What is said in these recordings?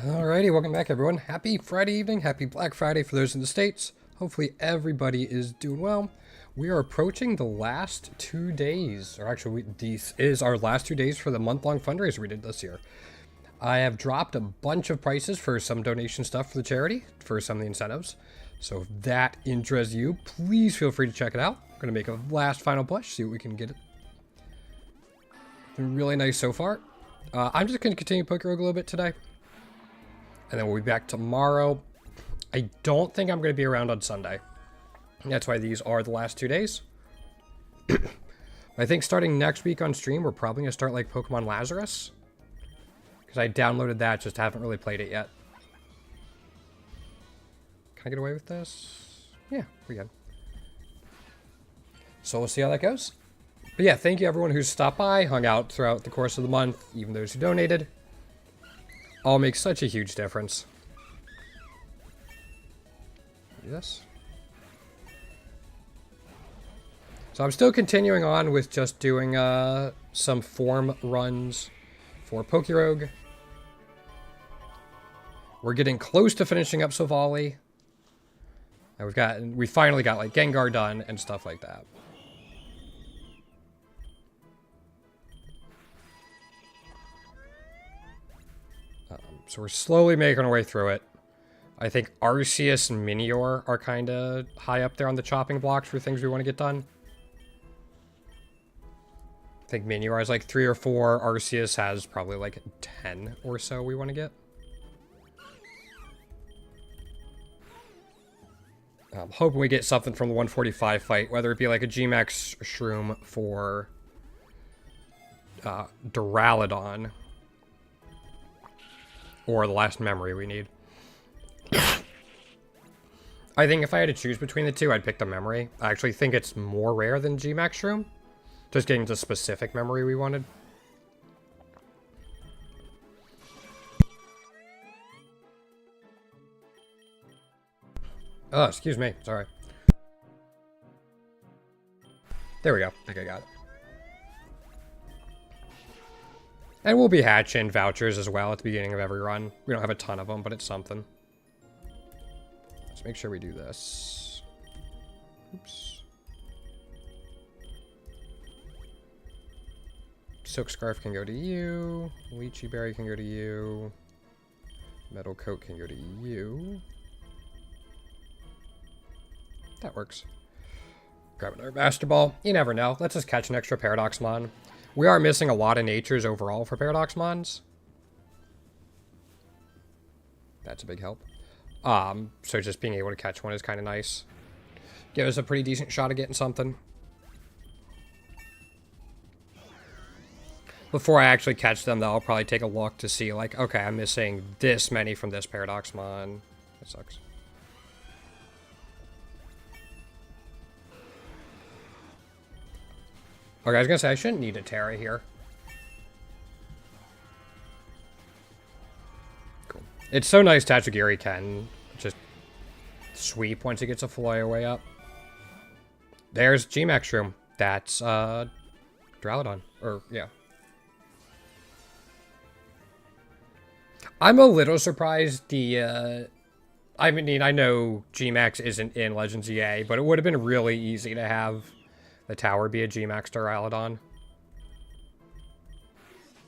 Alrighty, welcome back everyone. Happy Friday evening, happy Black Friday for those in the States. Hopefully everybody is doing well. We are approaching the last 2 days, or actually this is our last 2 days for the month-long fundraiser we did this year. I have dropped a bunch of prices for some donation stuff for the charity, for some of the incentives. So if that interests you, please feel free to check it out. I'm going to make a last final push, see what we can get. Been really nice so far. I'm just going to continue Pokerogue a little bit today. And then we'll be back tomorrow. I don't think I'm going to be around on Sunday. That's why these are the last 2 days. I think starting next week on stream, we're probably going to start like Pokemon Lazarus. Because I downloaded that, just haven't really played it yet. Can I get away with this? Yeah, we can. So we'll see how that goes. But yeah, thank you everyone who's stopped by, hung out throughout the course of the month, even those who donated. All makes such a huge difference. Yes. So I'm still continuing on with just doing some form runs for Pokerogue. We're getting close to finishing up Sovali. And we finally got like Gengar done and stuff like that. So we're slowly making our way through it. I think Arceus and Minior are kind of high up there on the chopping blocks for things we want to get done. I think Minior has like 3 or 4. Arceus has probably like 10 or so we want to get. I'm hoping we get something from the 145 fight, whether it be like a G-Max Shroom for Duraludon. Or the last memory we need. I think if I had to choose between the two, I'd pick the memory. I actually think it's more rare than G-Max Shroom. Just getting the specific memory we wanted. Oh, excuse me. Sorry. There we go. I think I got it. And we'll be hatching vouchers as well at the beginning of every run. We don't have a ton of them, but it's something. Let's make sure we do this. Oops. Silk Scarf can go to you. Lychee Berry can go to you. Metal Coat can go to you. That works. Grab another Master Ball. You never know. Let's just catch an extra Paradoxmon. We are missing a lot of natures overall for Paradoxmons. That's a big help. So just being able to catch one is kind of nice. Give us a pretty decent shot of getting something. Before I actually catch them, though, I'll probably take a look to see, like, okay, I'm missing this many from this Paradoxmon. That sucks. Okay, I was gonna say, I shouldn't need a Terra here. Cool. It's so nice Tatsugiri can just sweep once he gets a flyaway up. There's G-Max Shroom. That's, Duraludon. Or, yeah. I'm a little surprised I mean, I know G-Max isn't in Legends EA, but it would have been really easy to have the tower be a G-Max Duraludon.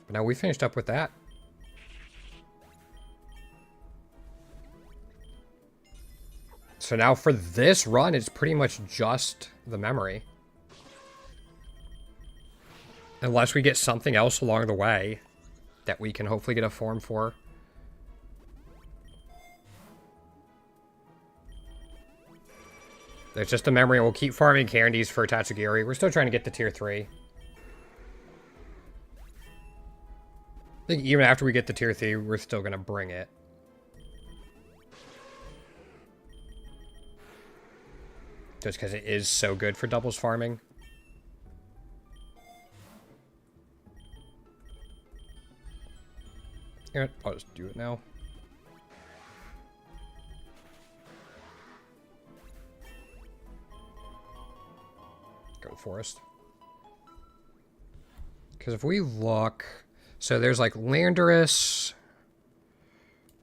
But now we finished up with that. So now for this run, it's pretty much just the memory. Unless we get something else along the way that we can hopefully get a form for. It's just a memory. We'll keep farming candies for Tatsugiri. We're still trying to get to tier 3. I think even after we get to tier 3, we're still going to bring it. Just because it is so good for doubles farming. Here, I'll just do it now. Go to the forest. Because if we look... So there's like Landorus,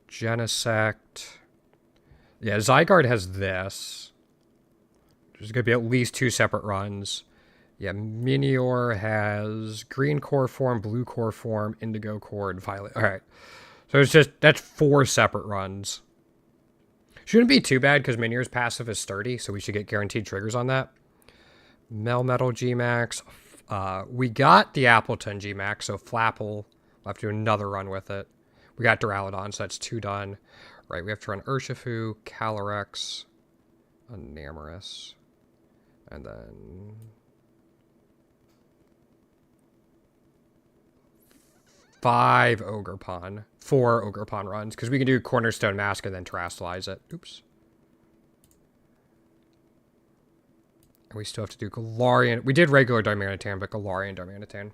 Genesect. Yeah, Zygarde has this. There's going to be at least 2 separate runs. Yeah, Minior has green core form, blue core form, indigo core, and violet. All right. So it's just, that's 4 separate runs. Shouldn't be too bad because Minior's passive is sturdy, so we should get guaranteed triggers on that. Melmetal Gmax. We got the Appleton Gmax, so Flapple. We'll have to do another run with it. We got Duraludon, so that's 2 done. Right, we have to run Urshifu, Calyrex, Enamorus, and then 5 Ogerpon. 4 Ogerpon runs, because we can do Cornerstone Mask and then Terrasilize it. Oops. And we still have to do Galarian. We did regular Darmanitan, but Galarian Darmanitan.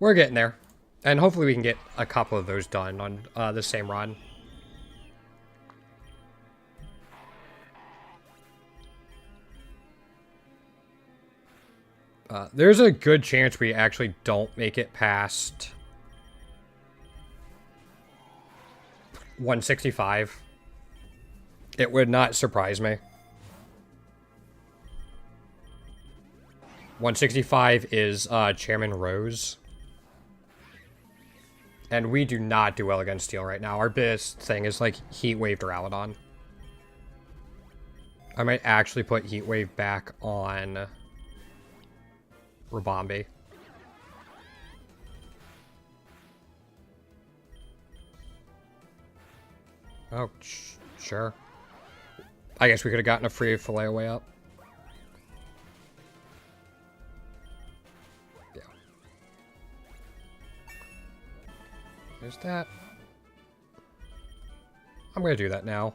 We're getting there. And hopefully we can get a couple of those done on the same run. There's a good chance we actually don't make it past 165. It would not surprise me. 165 is Chairman Rose. And we do not do well against Steel right now. Our biggest thing is like Heat Wave Duraludon. I might actually put Heat Wave back on Rabombi. Oh, sure. I guess we could have gotten a free Filet Away up. Yeah. There's that. I'm going to do that now.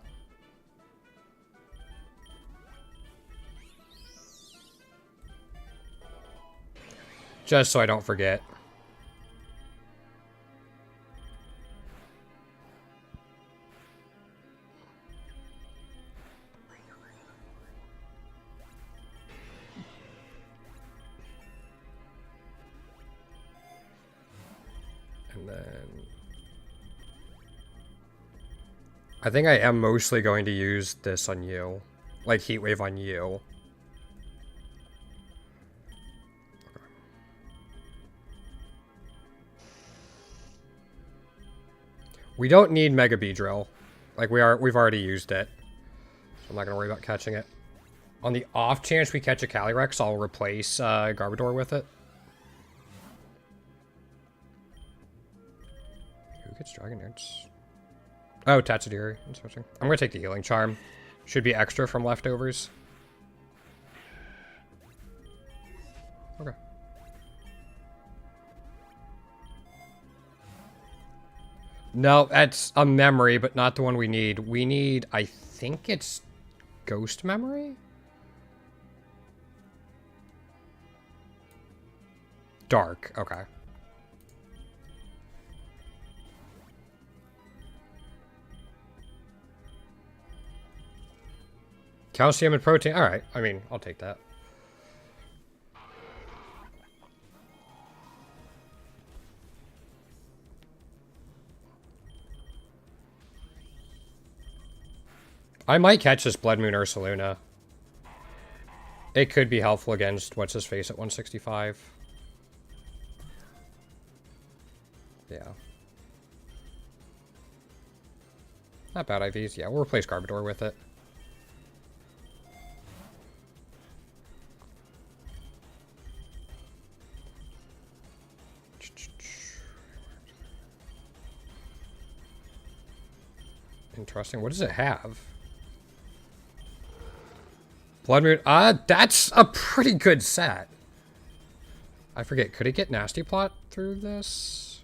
Just so I don't forget. And then I think I am mostly going to use this on you. Like Heat Wave on you. We don't need Mega Beedrill. Like we've already used it. So I'm not gonna worry about catching it. On the off chance we catch a Calyrex, I'll replace Garbodor with it. Who gets Dragon Dance? Oh, Tatsudiri. Interesting. I'm gonna take the Healing Charm. Should be extra from leftovers. Okay. No, that's a memory, but not the one we need. We need, I think it's Ghost Memory? Dark, okay. Calcium and protein, alright. I mean, I'll take that. I might catch this Blood Moon Ursaluna. It could be helpful against what's-his-face at 165. Yeah. Not bad IVs. Yeah, we'll replace Garbodor with it. Interesting. What does it have? Blood Moon. That's a pretty good set. I forget. Could it get Nasty Plot through this?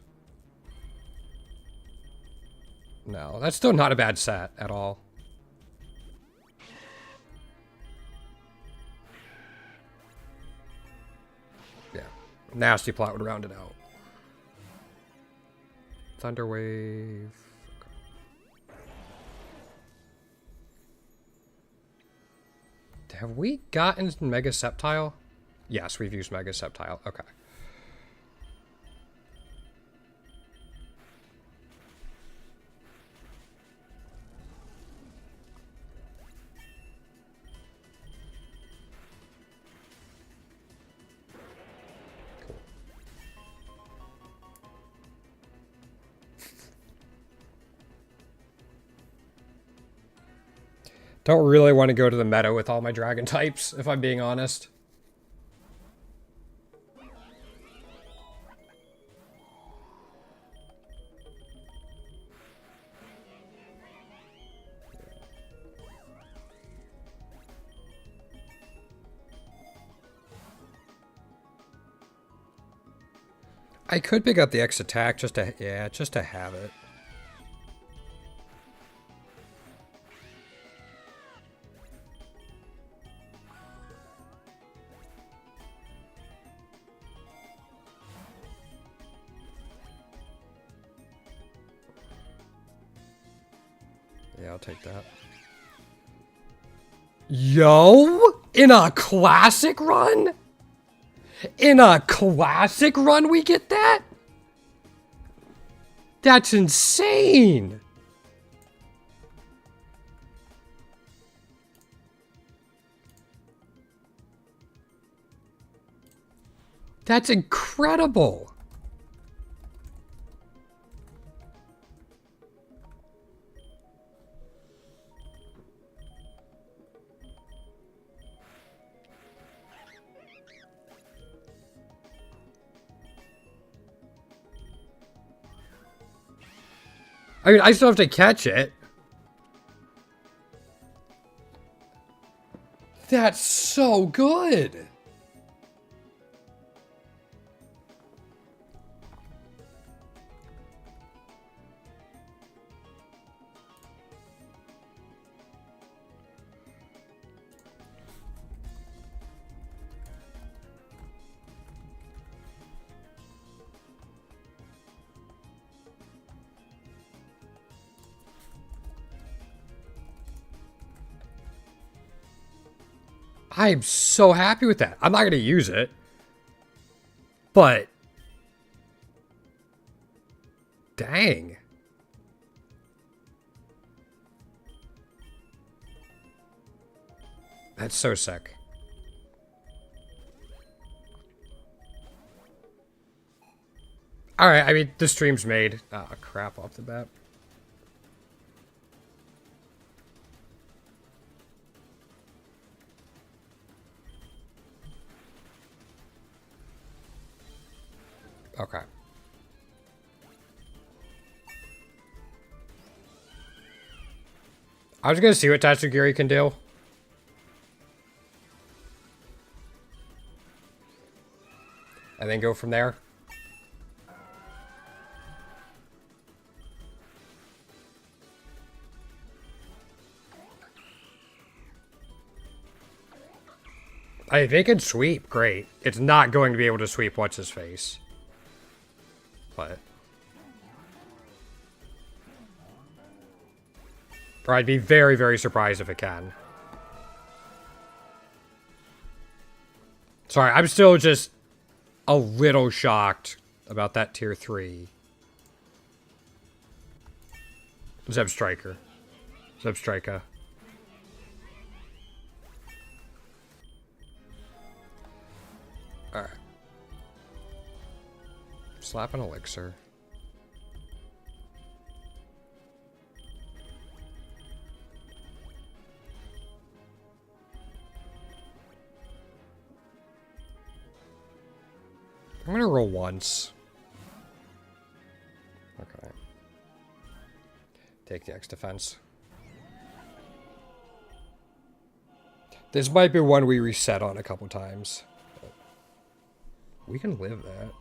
No, that's still not a bad set at all. Yeah. Nasty Plot would round it out. Thunder Wave. Have we gotten Mega Sceptile? Yes, we've used Mega Sceptile. Okay. Don't really want to go to the meta with all my dragon types, if I'm being honest. I could pick up the X attack just to, yeah, just to have it. Yeah, I'll take that. Yo! In a classic run? In a classic run we get that? That's insane! That's incredible! I mean, I still have to catch it. That's so good. I'm so happy with that. I'm not going to use it. But... dang. That's so sick. Alright, I mean, the stream's made. Ah, crap off the bat. Okay. I was gonna see what Tatsugiri can do. And then go from there. If they can sweep, great. It's not going to be able to sweep what's-his-face. But... or I'd be very, very surprised if it can. Sorry, I'm still just a little shocked about that tier 3. Zeb Striker. Zeb Striker. Alright. Slap an elixir. I'm gonna roll once. Okay. Take the X defense. This might be one we reset on a couple times. We can live that.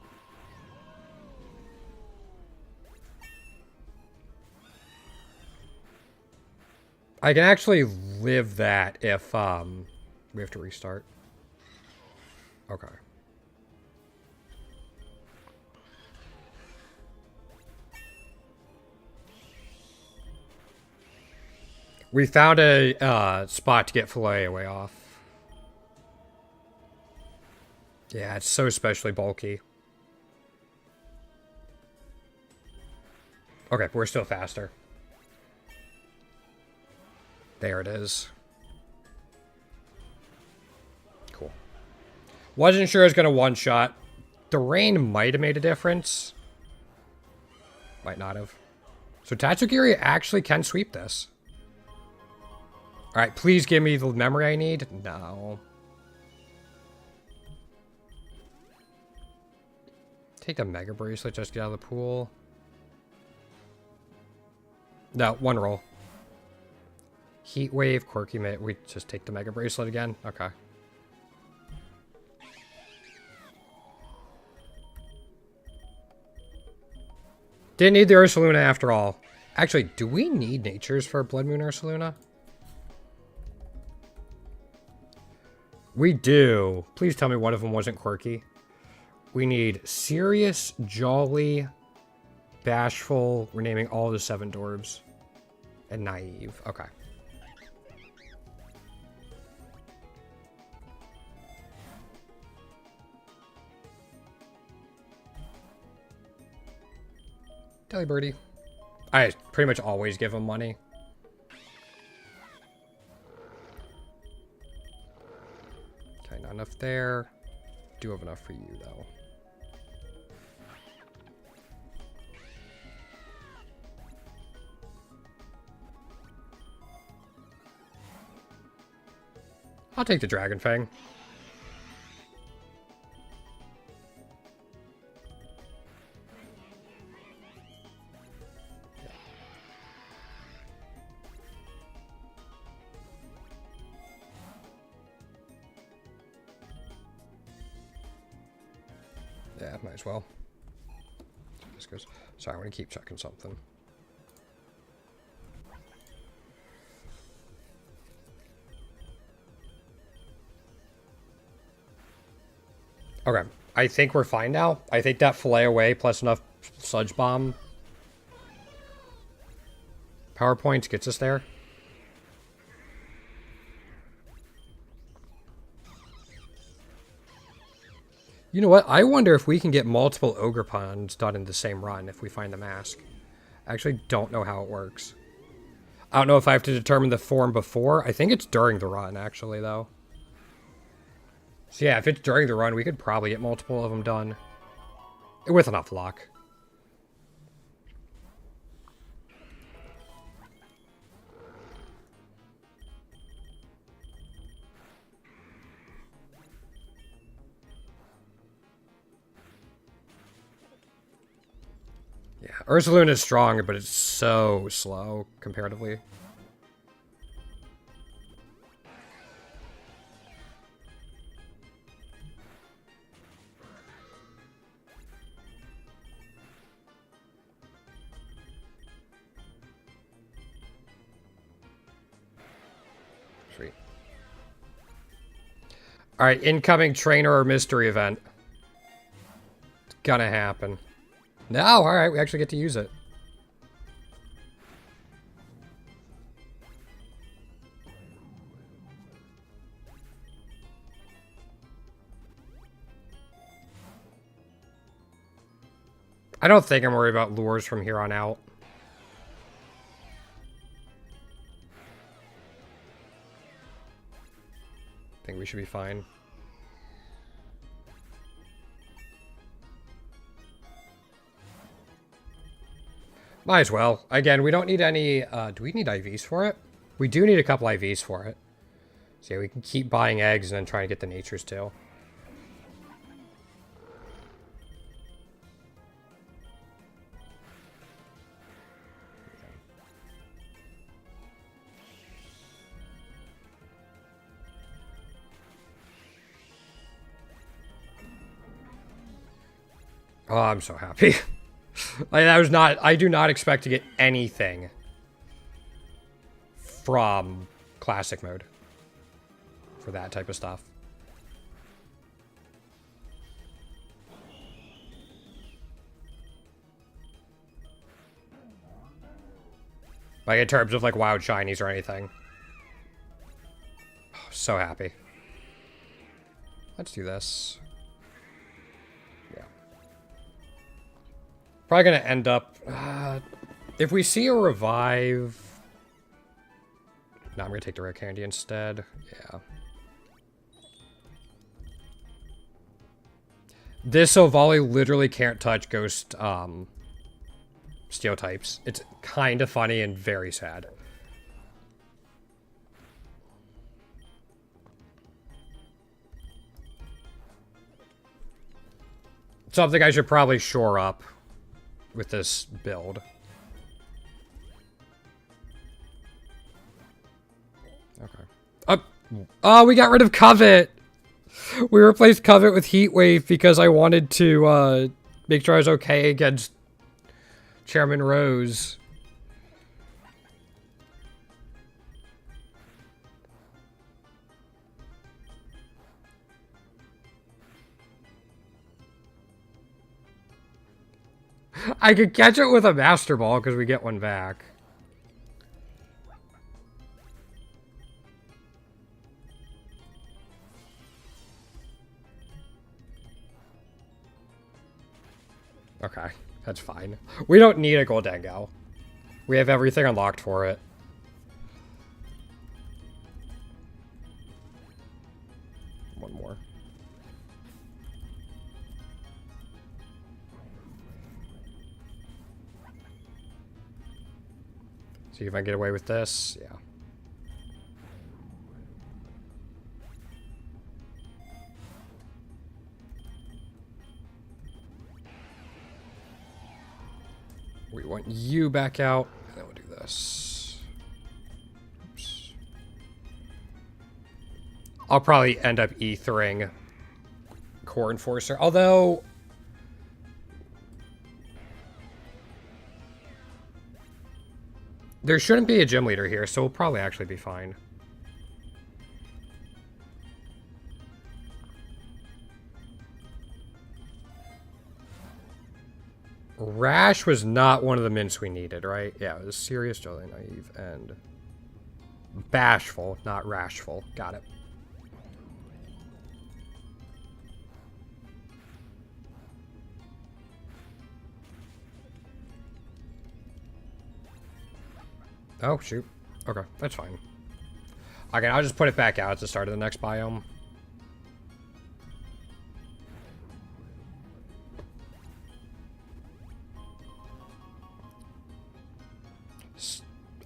I can actually live that if we have to restart. Okay. We found a spot to get filet away off. Yeah, it's so especially bulky. Okay, we're still faster. There it is. Cool. Wasn't sure it was going to one-shot. The rain might have made a difference. Might not have. So Tatsugiri actually can sweep this. Alright, please give me the memory I need. No. Take the Mega Bracelet, just get out of the pool. No, one roll. Heat Wave, Quirky Mate. We just take the Mega Bracelet again? Okay. Didn't need the Ursaluna after all. Actually, do we need natures for Blood Moon Ursaluna? We do. Please tell me one of them wasn't quirky. We need Serious, Jolly, Bashful. We're naming all the 7 Dorbs. And Naive. Okay. Birdie. I pretty much always give him money. Okay, not enough there. Do have enough for you, though. I'll take the Dragon Fang. Yeah, might as well. Just goes. Sorry, I want to keep checking something. Okay, I think we're fine now. I think that fillet away plus enough Sludge Bomb power points gets us there. You know what? I wonder if we can get multiple Ogre Ponds done in the same run if we find the mask. I actually don't know how it works. I don't know if I have to determine the form before. I think it's during the run, actually, though. So yeah, if it's during the run, we could probably get multiple of them done. With enough luck. Yeah, Ursaluna is strong, but it's so slow comparatively. Sweet. Alright, incoming trainer or mystery event. It's gonna happen. No, alright, we actually get to use it. I don't think I'm worried about lures from here on out. I think we should be fine. Might as well. Again, we don't need any... do we need IVs for it? We do need a couple IVs for it. So yeah, we can keep buying eggs and then try to get the natures too. Oh, I'm so happy. I do not expect to get anything from classic mode for that type of stuff. Like in terms of like wild shinies or anything. Oh, so happy. Let's do this. Probably gonna end up... if we see a revive... No, I'm gonna take the rare candy instead. Yeah. This Ovali literally can't touch ghost steel types. It's kind of funny and very sad. something I should probably shore up with this build. Okay. Oh, we got rid of Covet! We replaced Covet with Heatwave because I wanted to make sure I was okay against Chairman Rose. I could catch it with a Master Ball because we get one back. Okay, that's fine. We don't need a Goldengo. We have everything unlocked for it. One more. See if I can get away with this. Yeah. We want you back out, and then we'll do this. Oops. I'll probably end up ethering Core Enforcer, although there shouldn't be a gym leader here, so we'll probably actually be fine. Rash was not one of the mints we needed, right? Yeah, it was serious, jolly, naive, and bashful, not rashful. Got it. Oh, shoot. Okay, that's fine. Okay, I'll just put it back out at the start of the next biome.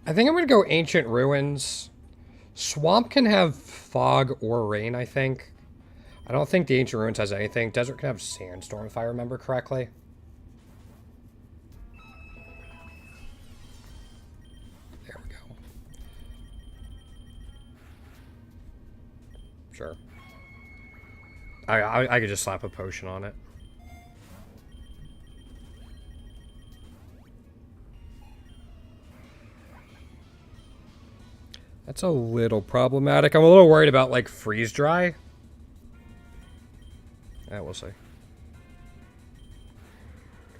I think I'm going to go Ancient Ruins. Swamp can have fog or rain, I think. I don't think the Ancient Ruins has anything. Desert can have Sandstorm, if I remember correctly. There we go. Sure. I could just slap a potion on it. That's a little problematic. I'm a little worried about, like, freeze dry. Yeah, we'll see.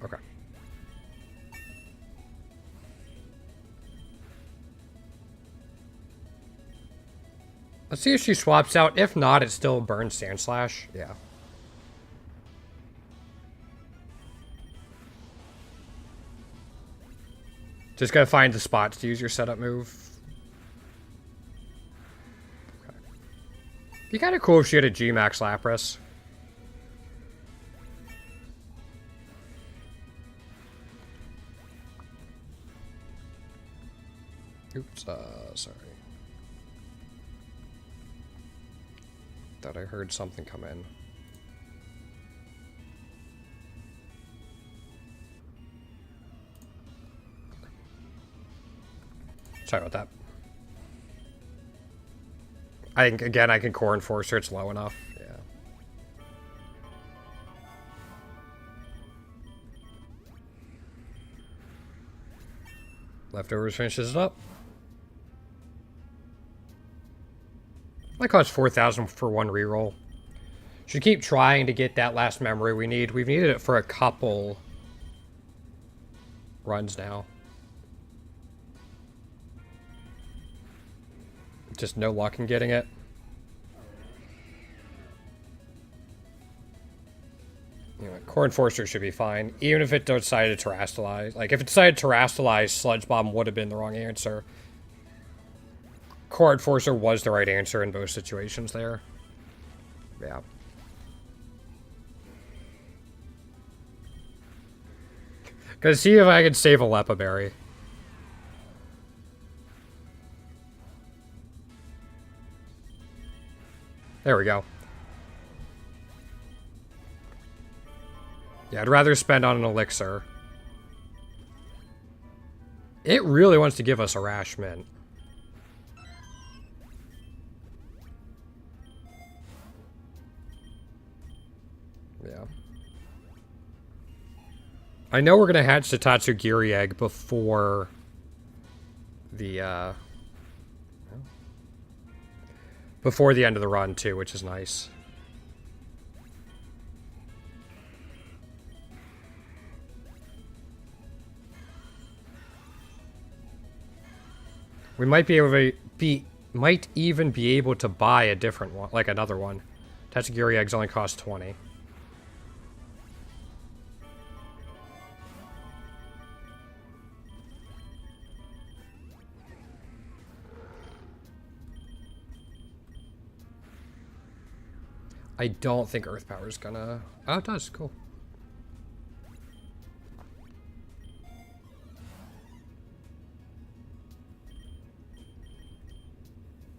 Okay. Let's see if she swaps out. If not, it still burns Sand Slash. Yeah. Just gotta find the spots to use your setup move. Be kind of cool if she had a G-Max Lapras. Oops, sorry. Thought I heard something come in. Sorry about that. I think, again, I can Core Enforcer. It's low enough. Yeah. Leftovers finishes it up. That costs 4,000 for one reroll. Should keep trying to get that last memory we need. We've needed it for a couple runs now. Just no luck in getting it. Anyway, Core Enforcer should be fine. Even if it decided to Terrastalize. Like, if it decided to Terrastalize, Sludge Bomb would have been the wrong answer. Core Enforcer was the right answer in both situations there. Yeah. Gonna see if I can save a Lepa Berry. There we go. Yeah, I'd rather spend on an elixir. It really wants to give us a Rash Mint. Yeah. I know we're going to hatch the Tatsugiri egg before the, before the end of the run, too, which is nice. We might be able to might even be able to buy a different one, like another one. Tatsugiri eggs only cost 20. I don't think Earth Power is gonna... Oh, it does. Cool.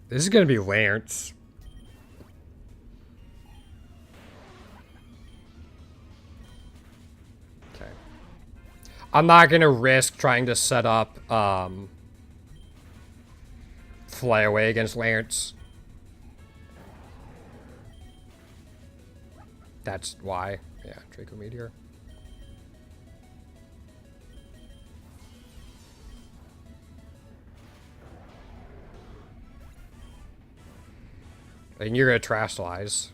This is gonna be Lance. Okay. I'm not gonna risk trying to set up, Flyaway against Lance. That's why. Yeah, Draco Meteor. And you're gonna Terastallize.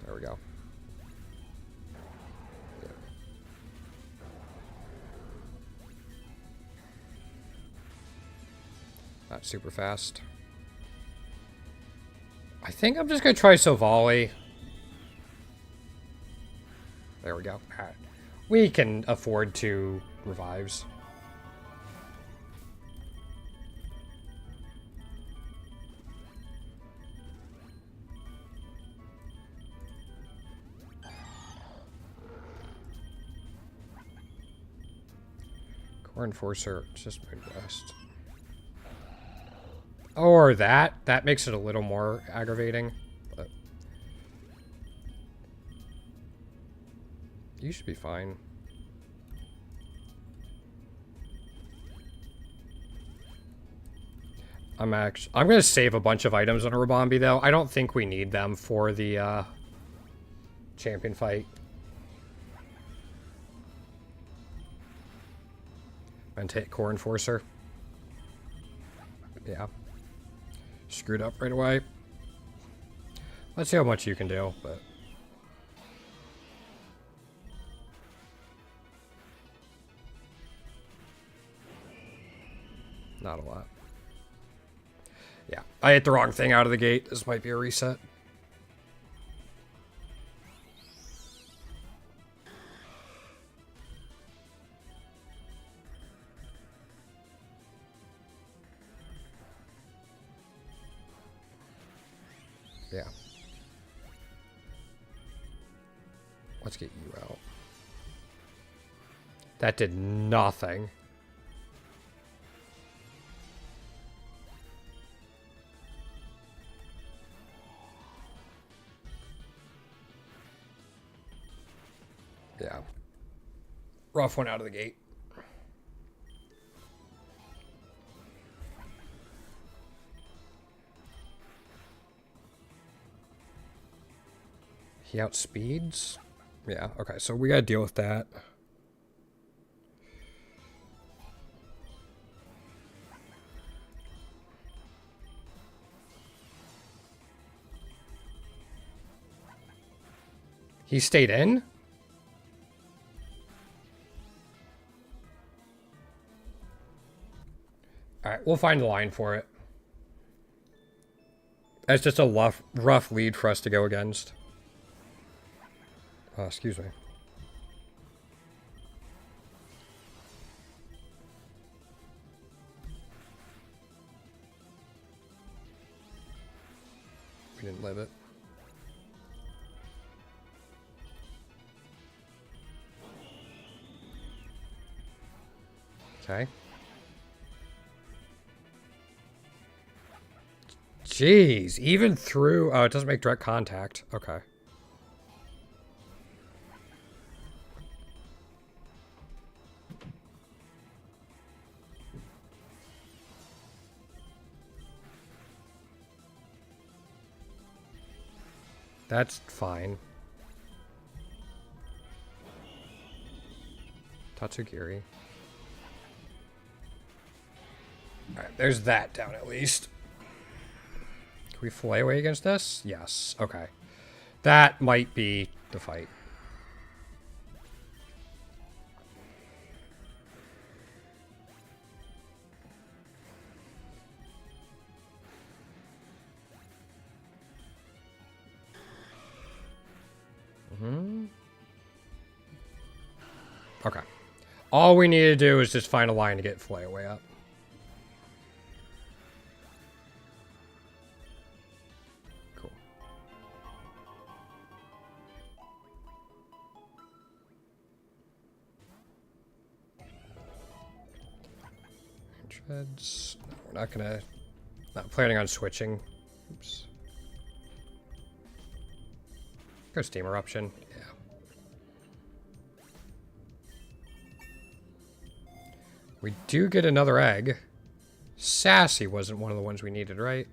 There we go. Yeah. Not super fast. I think I'm just gonna try Sovali. There we go. Alright. We can afford 2 revives. Core Enforcer, just Midwest. Or that. That makes it a little more aggravating. But you should be fine. I'm gonna save a bunch of items on a Rabombi though. I don't think we need them for the champion fight. And take Core Enforcer. Yeah. Screwed up right away. Let's see how much you can do, but... Not a lot. Yeah, I hit the wrong thing out of the gate. This might be a reset. Yeah. Let's get you out. That did nothing. Yeah. Rough one out of the gate. He outspeeds? Yeah, okay, so we gotta deal with that. He stayed in? Alright, we'll find a line for it. That's just a rough lead for us to go against. Excuse me. We didn't live it. Okay. Jeez, even through... Oh, it doesn't make direct contact. Okay. That's fine. Tatsugiri. Alright, there's that down at least. Can we fly away against this? Yes. Okay. That might be the fight. Okay. All we need to do is just find a line to get flyaway up. Cool. Treads. No, we're not gonna. Not planning on switching. Oops. Go steam eruption. Yeah. We do get another egg. Sassy wasn't one of the ones we needed, right?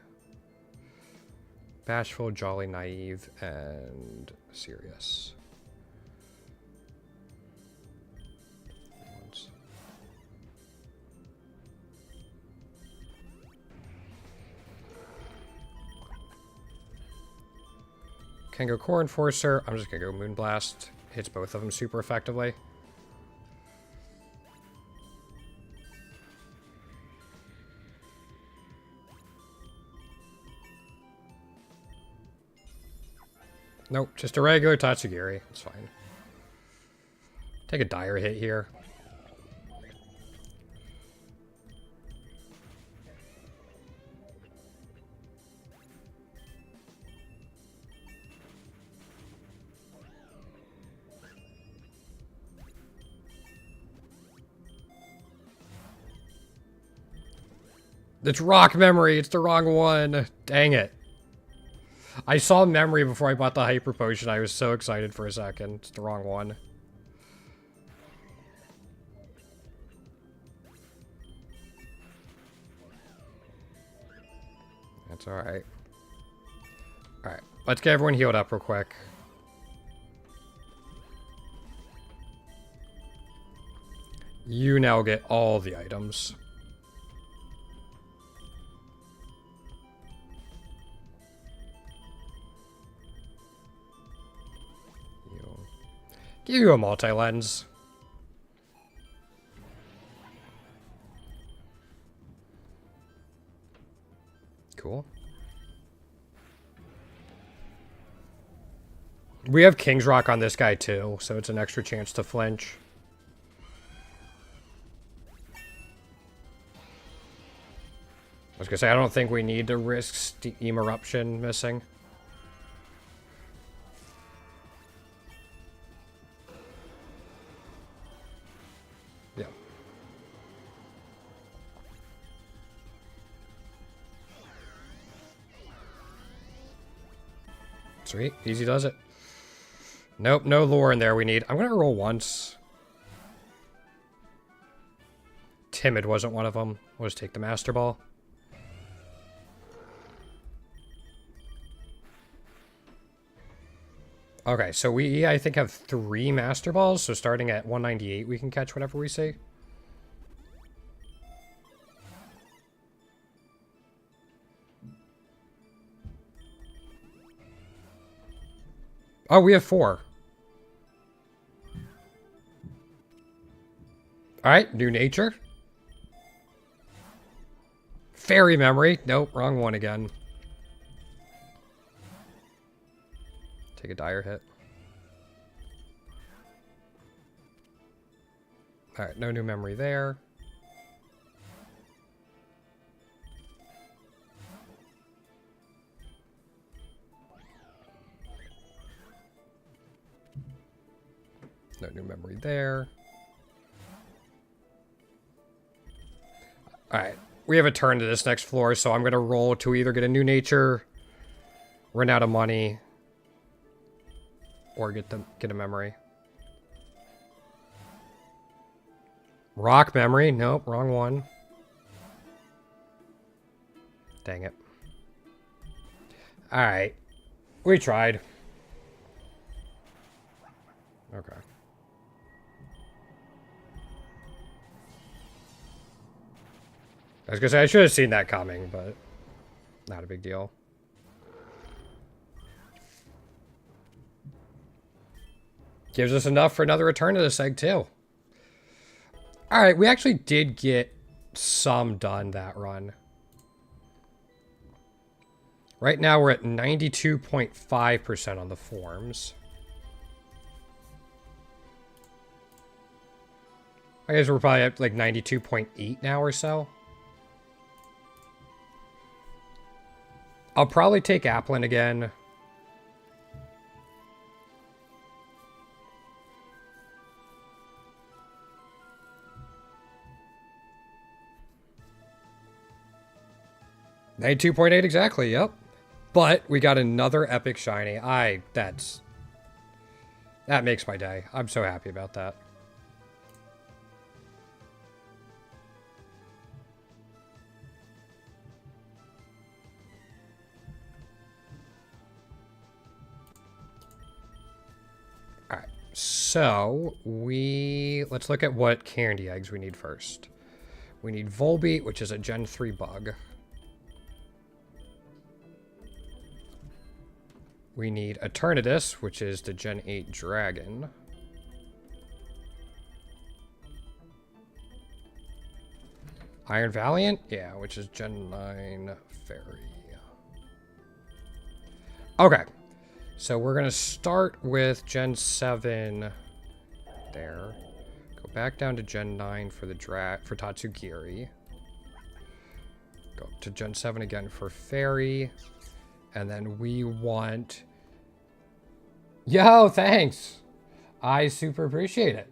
Bashful, jolly, naive, and serious. Can go Core Enforcer. I'm just gonna go Moonblast. Hits both of them super effectively. Nope, just a regular Tatsugiri. It's fine. Take a dire hit here. It's rock memory. It's the wrong one. Dang it. I saw memory before I bought the hyper potion. I was so excited for a second. It's the wrong one. That's alright. Alright. Let's get everyone healed up real quick. You now get all the items. Give you a multi-lens. Cool. We have King's Rock on this guy too, so it's an extra chance to flinch. I was gonna say, I don't think we need to risk Steam Eruption missing. Yeah. Sweet. Easy does it. Nope, no lore in there we need. I'm gonna roll once. Timid wasn't one of them. We'll just take the Master Ball. Okay, so we, I think, have 3 Master Balls, so starting at 198, we can catch whatever we see. Oh, we have 4. Alright, new nature. Fairy memory. Nope, wrong one again. Take a dire hit. Alright, no new memory there. No new memory there. Alright, we have a turn to this next floor, so I'm going to roll to either get a new nature, run out of money, or get a memory. Rock memory. Nope, wrong one. Dang it. Alright. We tried. Okay. I was gonna say, I should have seen that coming, but not a big deal. Gives us enough for another return to this egg, too. Alright, we actually did get some done that run. Right now, we're at 92.5% on the forms. I guess we're probably at like 92.8 now or so. I'll probably take Applin again. $92.8 exactly, yep. But we got another epic shiny. That makes my day. I'm so happy about that. Alright, so let's look at what candy eggs we need first. We need Volbeat, which is a Gen 3 bug. We need Eternatus, which is the Gen 8 dragon. Iron Valiant? Yeah, which is Gen 9 fairy. Okay. So we're going to start with Gen 7 there. Go back down to Gen 9 for the for Tatsugiri. Go up to Gen 7 again for fairy. And then we want... Yo, thanks! I super appreciate it.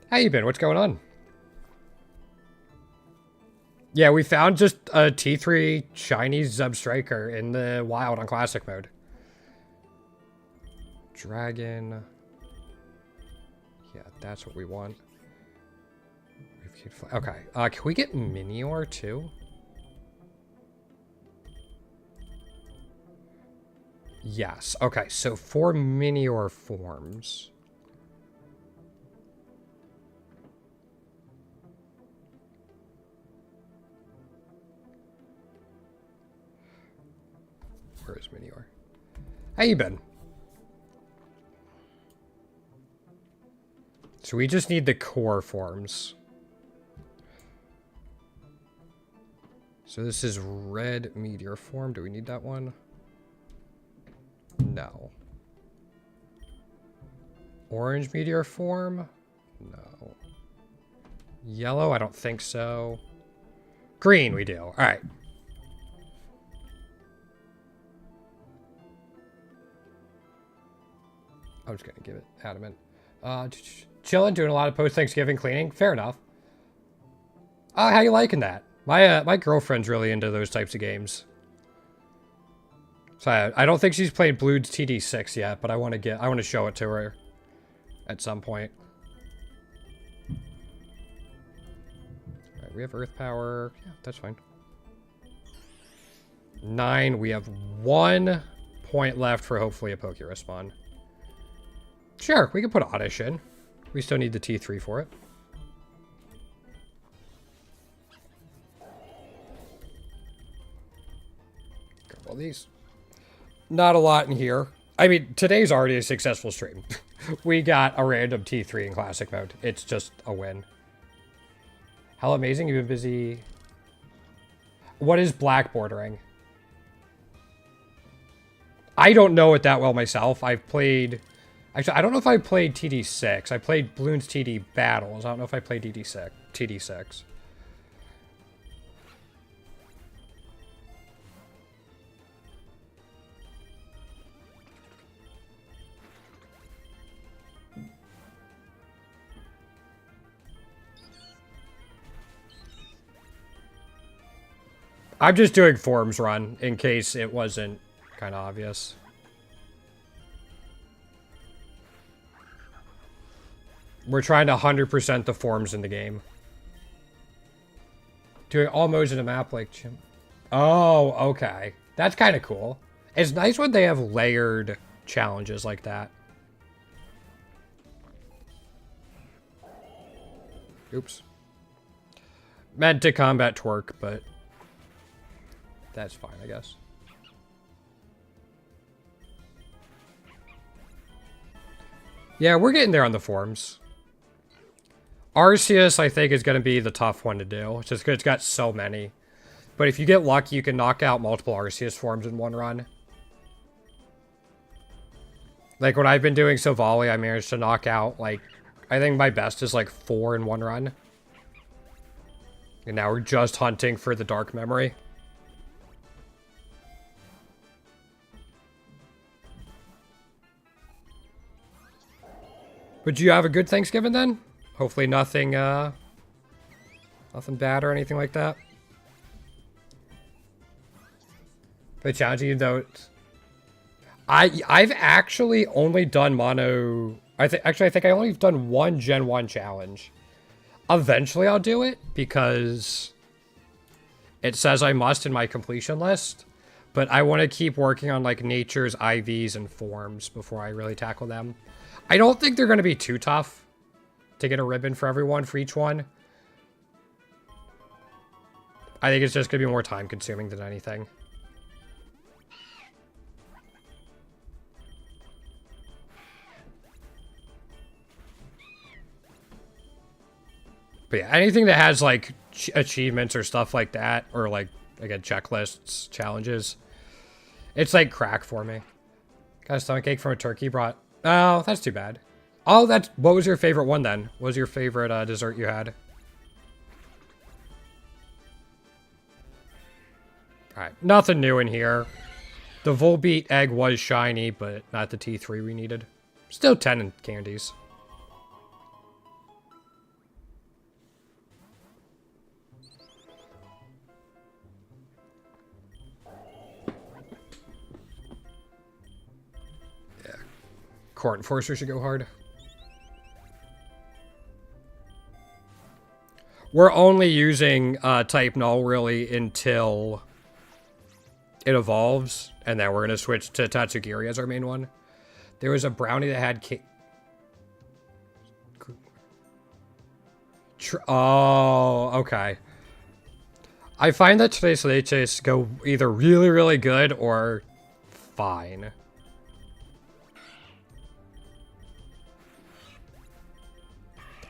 How you been? What's going on? Yeah, we found just a T3 shiny Zubstriker in the wild on classic mode. Dragon. Yeah, that's what we want. Okay, can we get Minior too? Yes. Okay, so 4 Minior forms. Where is Minior? How you been? So we just need the core forms. So this is red meteor form. Do we need that one? No. Orange meteor form? No. Yellow? I don't think so. Green we do. Alright. I'm just gonna give it adamant. Chilling, doing a lot of post-Thanksgiving cleaning. Fair enough. How you liking that? My girlfriend's really into those types of games. So I don't think she's played Bloons TD6 yet, but I want to show it to her at some point. Alright, we have Earth Power. Yeah, that's fine. 9. We have 1 point left for hopefully a Poke Respawn. Sure, we can put Oddish in. We still need the T3 for it. Grab all these. Not a lot in here. I mean, today's already a successful stream. We got a random T3 in classic mode. It's just a win. How amazing. You've been busy. What is black bordering? I don't know it that well myself. I've played... Actually, I don't know if I played TD6. I played Bloons TD Battles. I don't know if I played TD6. I'm just doing forms run in case it wasn't kind of obvious. We're trying to 100% the forms in the game. Doing all modes in a map like Chim. Oh, okay. That's kind of cool. It's nice when they have layered challenges like that. Oops. Meant to combat twerk, but that's fine, I guess. Yeah, we're getting there on the forms. Arceus, I think, is going to be the tough one to do. Just because it's got so many. But if you get lucky, you can knock out multiple Arceus forms in one run. Like, when I've been doing Silvally, I managed to knock out, like, I think my best is, like, 4 in one run. And now we're just hunting for the Dark Memory. But you have a good Thanksgiving then? Hopefully nothing, nothing bad or anything like that. But challenging you though, I've actually only done mono. I think I only done one Gen 1 challenge. Eventually I'll do it because it says I must in my completion list. But I want to keep working on like nature's IVs and forms before I really tackle them. I don't think they're going to be too tough to get a ribbon for everyone for each one. I think it's just going to be more time consuming than anything. But yeah, anything that has like achievements or stuff like that, or like, again, checklists, challenges, it's like crack for me. Got a stomachache from a turkey brought. Oh, that's too bad. Oh, that's, what was your favorite one then? What was your favorite dessert you had? Alright, nothing new in here. The Volbeat egg was shiny, but not the T3 we needed. Still 10 in candies. Yeah. Court Enforcer should go hard. We're only using type null really until it evolves, and then we're going to switch to Tatsugiri as our main one. There was a brownie that had cake. Oh, okay. I find that today's leches go either really, really good or fine.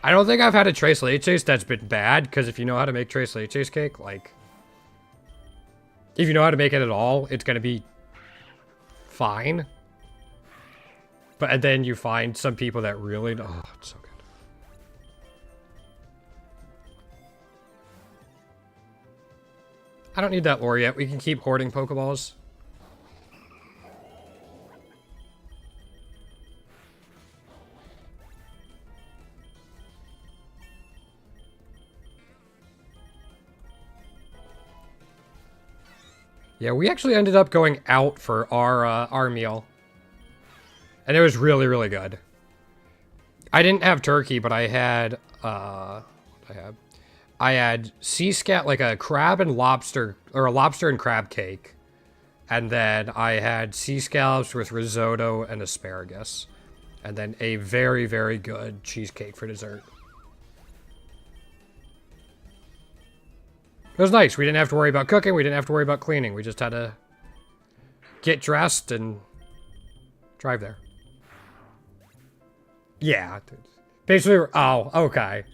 I don't think I've had a tres leches that's been bad, because if you know how to make tres leches cake, like, if you know how to make it at all, it's going to be fine. But and then you find some people that really, oh, it's so good. I don't need that lore yet. We can keep hoarding Pokeballs. Yeah, we actually ended up going out for our meal. And it was really, really good. I didn't have turkey, but I had, I had sea scat, like a crab and lobster, or a lobster and crab cake. And then I had sea scallops with risotto and asparagus. And then a very, very good cheesecake for dessert. It was nice. We didn't have to worry about cooking. We didn't have to worry about cleaning. We just had to get dressed and drive there. Yeah. Basically, oh, okay.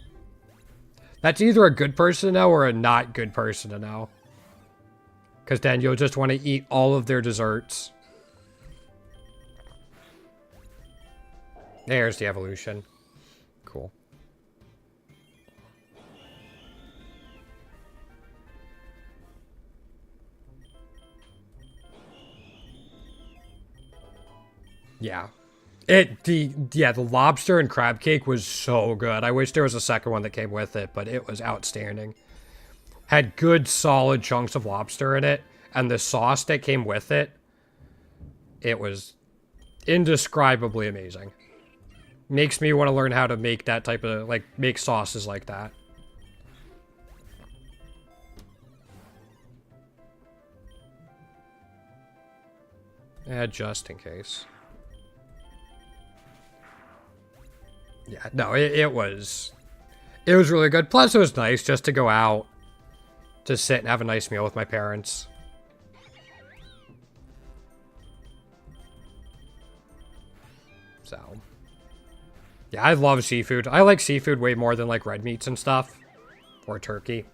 That's either a good person to know or a not good person to know. Because then you'll just want to eat all of their desserts. There's the evolution. Cool. Yeah. The lobster and crab cake was so good. I wish there was a second one that came with it, but it was outstanding. Had good solid chunks of lobster in it, and the sauce that came with it, it was indescribably amazing. Makes me want to learn how to make that type of, like, make sauces like that. Yeah, just in case. Yeah, no, it was really good. Plus, it was nice just to go out, to sit and have a nice meal with my parents. So, yeah, I love seafood. I like seafood way more than like red meats and stuff, or turkey.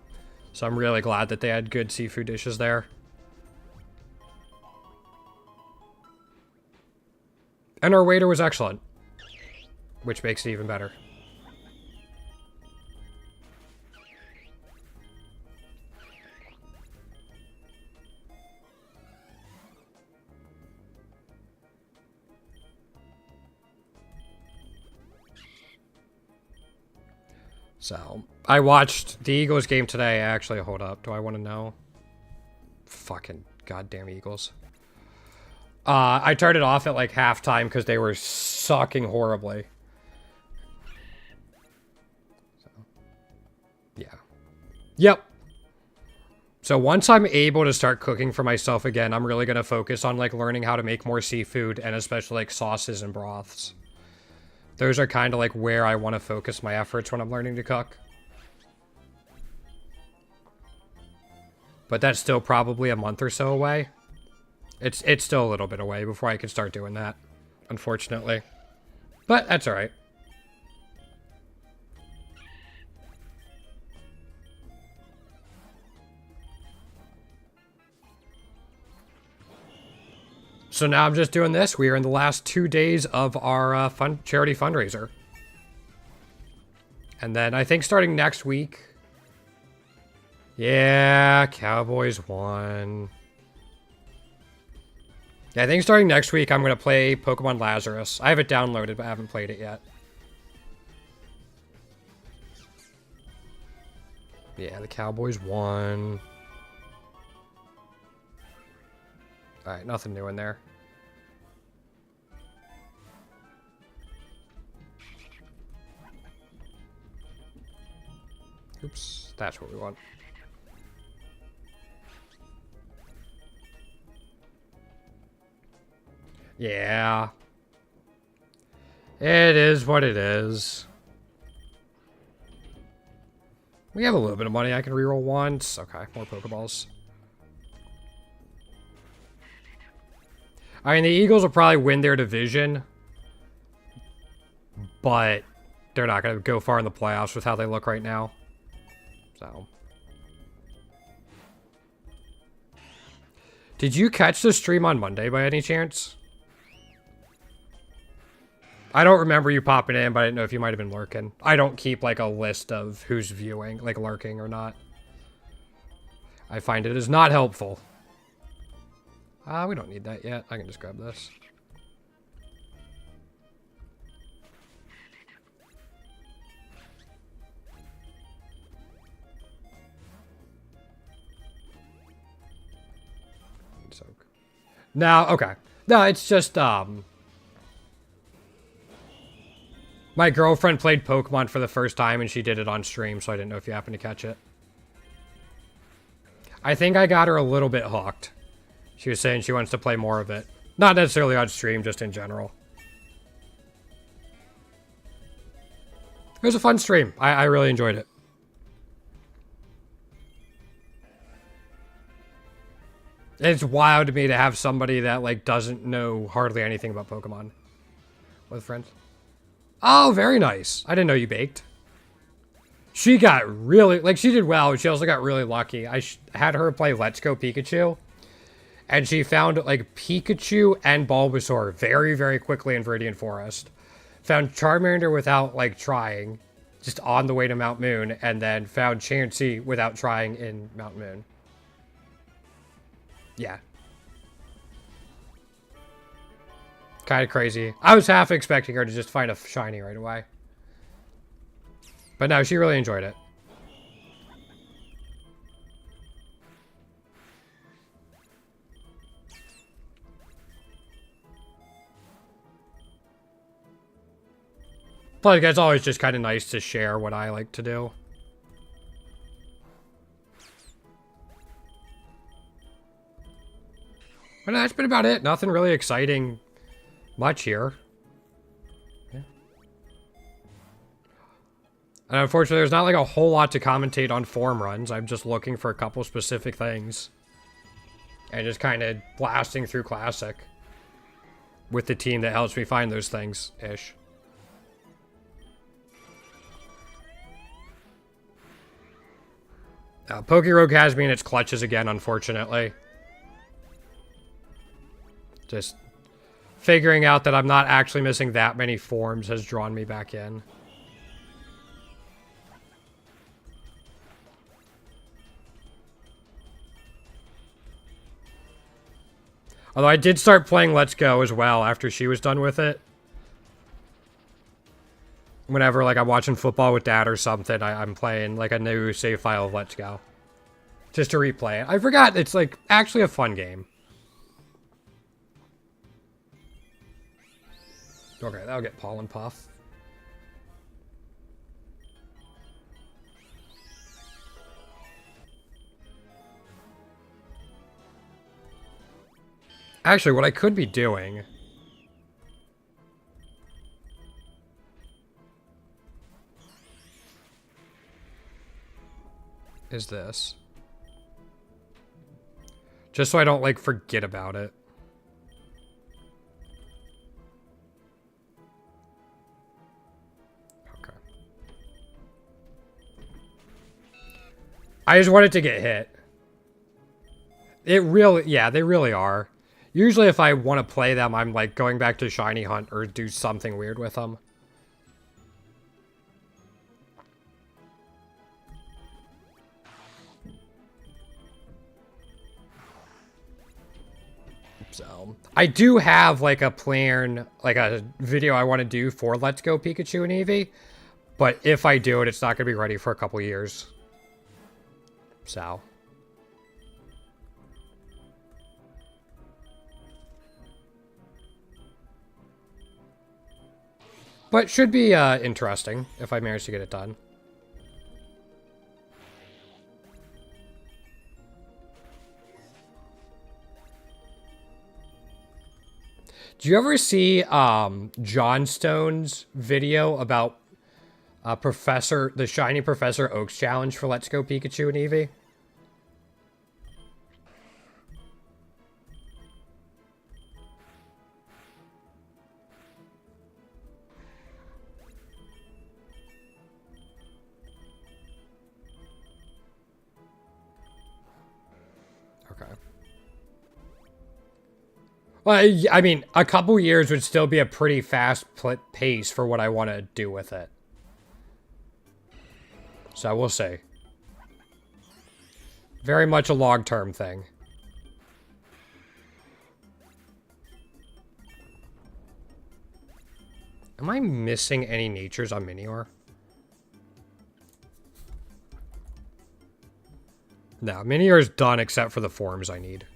So I'm really glad that they had good seafood dishes there. And our waiter was excellent, which makes it even better. So, I watched the Eagles game today. Actually, hold up. Do I want to know? Fucking goddamn Eagles. I turned it off at like halftime because they were sucking horribly. So, yeah. Yep. So once I'm able to start cooking for myself again, I'm really going to focus on like learning how to make more seafood and especially like sauces and broths. Those are kind of like where I want to focus my efforts when I'm learning to cook. But that's still probably a month or so away. It's still a little bit away before I can start doing that, unfortunately. But that's all right. So now I'm just doing this. We are in the last 2 days of our charity fundraiser. And then I think starting next week... Yeah, Cowboys won. Yeah, I think starting next week I'm going to play Pokemon Lazarus. I have it downloaded, but I haven't played it yet. Yeah, the Cowboys won. Alright, nothing new in there. Oops, that's what we want. Yeah. It is what it is. We have a little bit of money. I can reroll once. Okay, more Pokeballs. I mean, the Eagles will probably win their division, but they're not going to go far in the playoffs with how they look right now. So. Did you catch the stream on Monday by any chance? I don't remember you popping in, but I didn't know if you might have been lurking. I don't keep, like, a list of who's viewing, like, lurking or not. I find it is not helpful. We don't need that yet. I can just grab this. Soak. No, okay. No, it's just, my girlfriend played Pokemon for the first time, and she did it on stream, so I didn't know if you happened to catch it. I think I got her a little bit hooked. She was saying she wants to play more of it. Not necessarily on stream, just in general. It was a fun stream. I really enjoyed it. It's wild to me to have somebody that, like, doesn't know hardly anything about Pokemon with friends. Oh, very nice. I didn't know you baked. She got really, like, she did well. She also got really lucky. I had her play Let's Go Pikachu. And she found, like, Pikachu and Bulbasaur very, very quickly in Viridian Forest. Found Charmander without, like, trying. Just on the way to Mount Moon. And then found Chansey without trying in Mount Moon. Yeah. Kind of crazy. I was half expecting her to just find a shiny right away. But no, she really enjoyed it. Plus, it's always just kind of nice to share what I like to do. But that's been about it. Nothing really exciting much here. Yeah. And unfortunately, there's not like a whole lot to commentate on form runs. I'm just looking for a couple specific things. And just kind of blasting through Classic. With the team that helps me find those things-ish. Pokerogue has me in its clutches again, unfortunately. Just figuring out that I'm not actually missing that many forms has drawn me back in. Although I did start playing Let's Go as well after she was done with it. Whenever, like, I'm watching football with Dad or something, I'm playing, like, a new save file of Let's Go. Just to replay it. I forgot it's, like, actually a fun game. Okay, that'll get Pollen Puff. Actually, what I could be doing... is this. Just so I don't, like, forget about it. Okay. I just want it to get hit. It really... yeah, they really are. Usually if I want to play them, I'm, like, going back to Shiny Hunt or do something weird with them. So, I do have, like, a plan, like, a video I want to do for Let's Go Pikachu and Eevee. But if I do it, it's not going to be ready for a couple years. So... but should be interesting if I manage to get it done. Do you ever see John Stone's video about the Shiny Professor Oak's challenge for Let's Go Pikachu and Eevee? Well, I mean, a couple years would still be a pretty fast pace for what I want to do with it. So we'll see. Very much a long-term thing. Am I missing any natures on Minior? No, Minior is done except for the forms I need.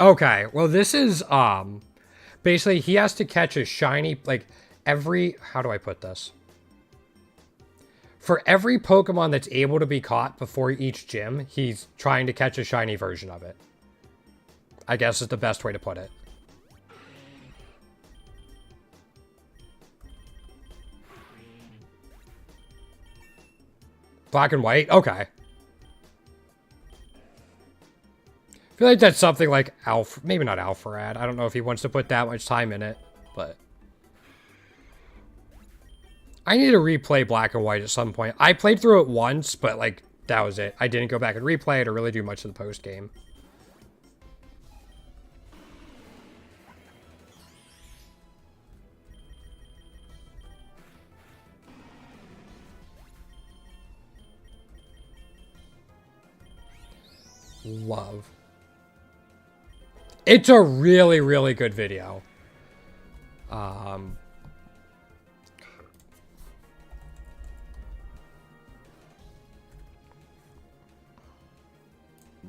Okay, well this is, basically he has to catch a shiny, like, how do I put this? For every Pokemon that's able to be caught before each gym, he's trying to catch a shiny version of it. I guess is the best way to put it. Black and white? Okay. I feel like that's something like maybe not Alpharad. I don't know if he wants to put that much time in it, but I need to replay Black and White at some point. I played through it once, but like that was it. I didn't go back and replay it or really do much of the post game. Love. It's a really, really good video.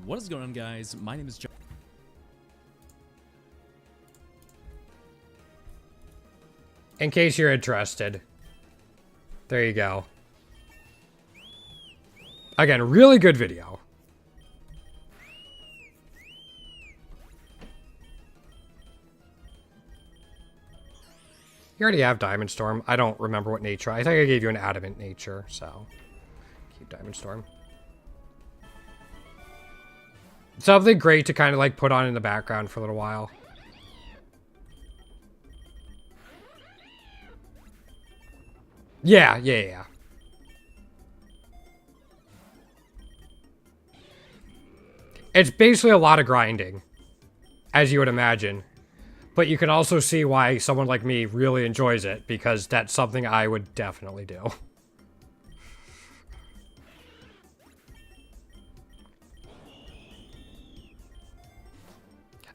What is going on, guys? My name is John. In case you're interested. There you go. Again, really good video. You already have Diamond Storm. I don't remember what nature. I think I gave you an adamant nature, so keep Diamond Storm. Something great to kind of like put on in the background for a little while. Yeah. It's basically a lot of grinding, as you would imagine. But you can also see why someone like me really enjoys it, because that's something I would definitely do.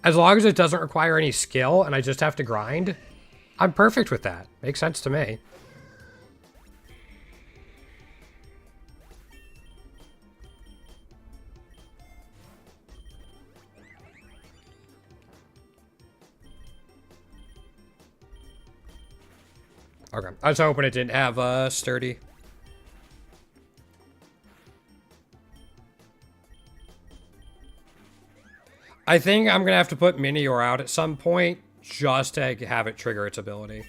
As long as it doesn't require any skill and I just have to grind, I'm perfect with that. Makes sense to me. Okay, I was hoping it didn't have sturdy. I think I'm gonna have to put Minior out at some point just to have it trigger its ability.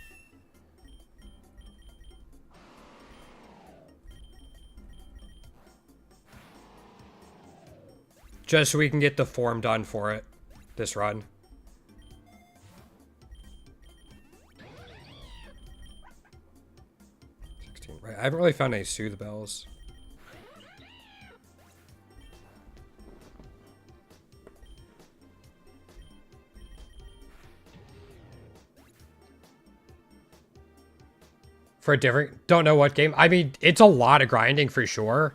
Just so we can get the form done for it this run. Right, I haven't really found any Soothe Bells. For a different... Don't know what game. I mean, it's a lot of grinding for sure.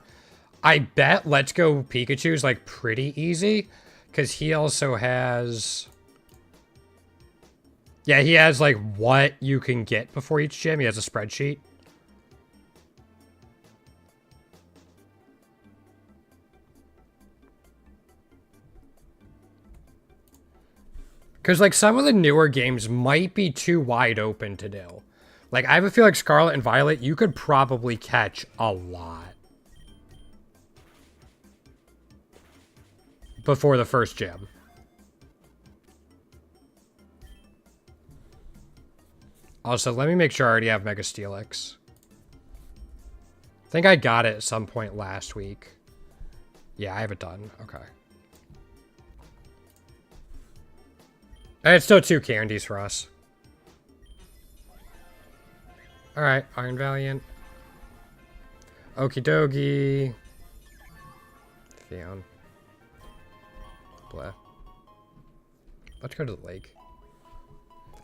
I bet Let's Go Pikachu's like pretty easy. Because he also has... Yeah, he has like what you can get before each gym. He has a spreadsheet. Because, like, some of the newer games might be too wide open to do. Like, I have a feel like Scarlet and Violet, you could probably catch a lot. Before the first gym. Also, let me make sure I already have Mega Steelix. I think I got it at some point last week. Yeah, I have it done. Okay. And it's still 2 candies for us. Alright, Iron Valiant. Okie dokie. Theon. Blah. Let's go to the lake.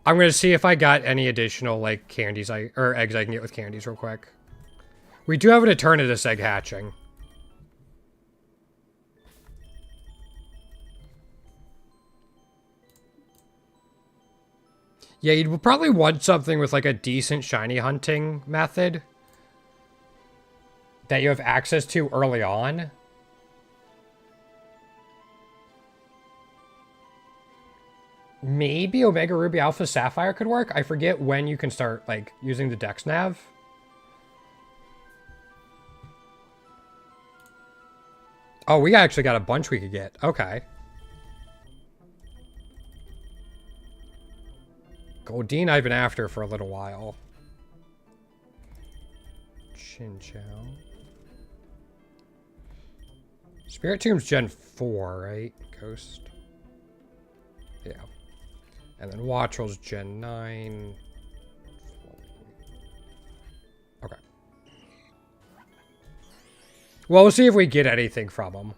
I'm gonna see if I got any additional, like, candies or eggs I can get with candies real quick. We do have an Eternatus egg hatching. Yeah, you'd probably want something with like a decent shiny hunting method that you have access to early on. Maybe Omega Ruby Alpha Sapphire could work. I forget when you can start like using the Dex Nav. Oh, we actually got a bunch we could get. Okay. Goldeen I've been after for a little while. Chinchou. Spirit Tomb's Gen 4, right? Ghost. Yeah. And then Wattrel's Gen 9. Okay. Well, we'll see if we get anything from them.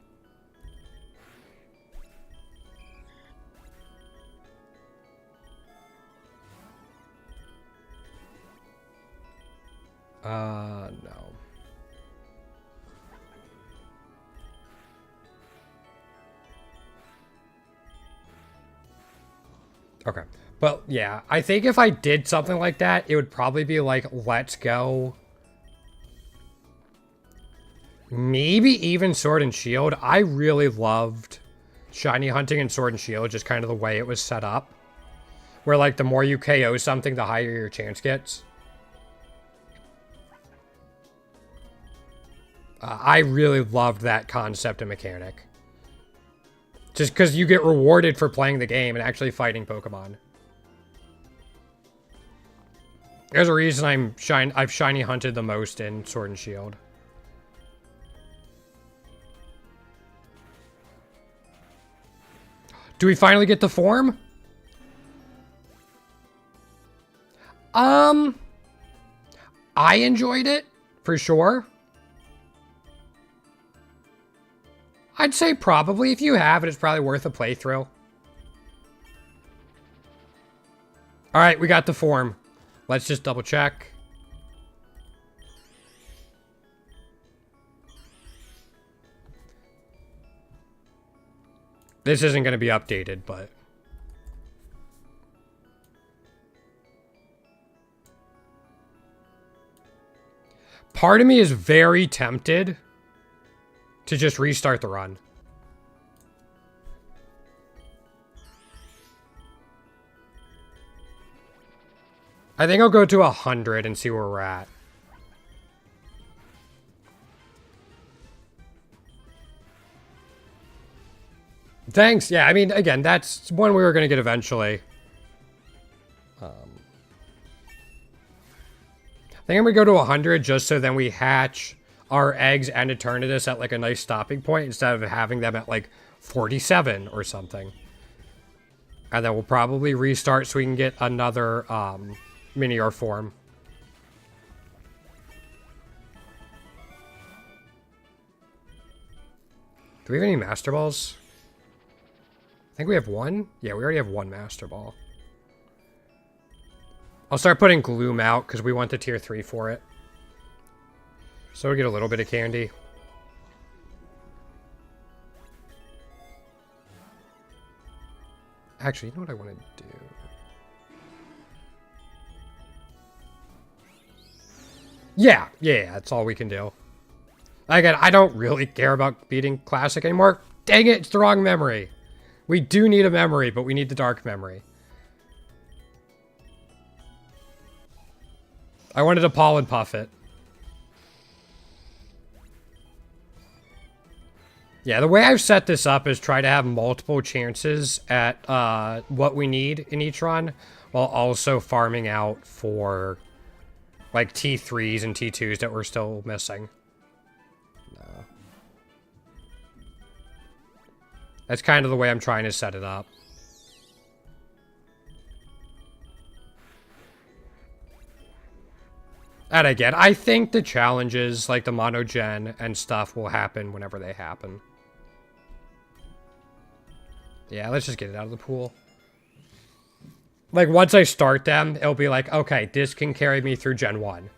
No. Okay. But, yeah, I think if I did something like that, it would probably be like, let's go. Maybe even Sword and Shield. I really loved Shiny Hunting and Sword and Shield, just kind of the way it was set up. Where, like, the more you KO something, the higher your chance gets. I really loved that concept and mechanic. Just because you get rewarded for playing the game and actually fighting Pokemon. There's a reason I've shiny hunted the most in Sword and Shield. Do we finally get the form? I enjoyed it, for sure. I'd say probably. If you have it, it's probably worth a playthrough. Alright, we got the form. Let's just double check. This isn't going to be updated, but... part of me is very tempted to just restart the run. I think I'll go to 100 and see where we're at. Thanks. Yeah, I mean, again, that's one we were going to get eventually. I think I'm going to go to 100 just so then we hatch our eggs and Eternatus at like a nice stopping point instead of having them at like 47 or something. And then we'll probably restart so we can get another Minior form. Do we have any Master Balls? I think we have one. Yeah, we already have one Master Ball. I'll start putting Gloom out because we want the tier 3 for it. So we'll get a little bit of candy. Actually, you know what I want to do? Yeah, that's all we can do. Again, I don't really care about beating Classic anymore. Dang it, it's the wrong memory. We do need a memory, but we need the dark memory. I wanted to pollen puff it. Yeah, the way I've set this up is try to have multiple chances at what we need in each run, while also farming out for like T3s and T2s that we're still missing. No. That's kind of the way I'm trying to set it up. And again, I think the challenges, like the monogen and stuff, will happen whenever they happen. Yeah, let's just get it out of the pool. Like, once I start them, it'll be like, okay, this can carry me through Gen 1.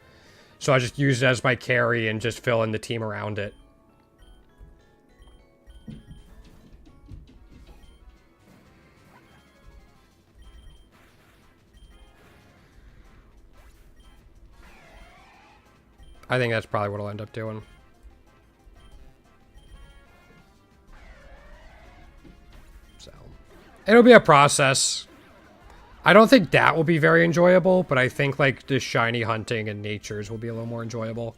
So I'll just use it as my carry and just fill in the team around it. I think that's probably what I'll end up doing. So, it'll be a process. I don't think that will be very enjoyable, but I think like the shiny hunting and natures will be a little more enjoyable.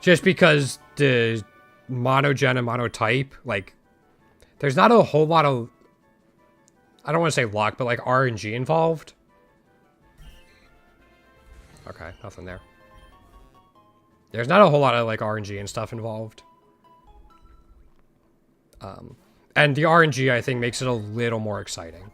Just because the monogen and monotype, like, there's not a whole lot of, I don't want to say luck, but like RNG involved. Okay, nothing there. There's not a whole lot of like RNG and stuff involved. And the RNG, I think, makes it a little more exciting.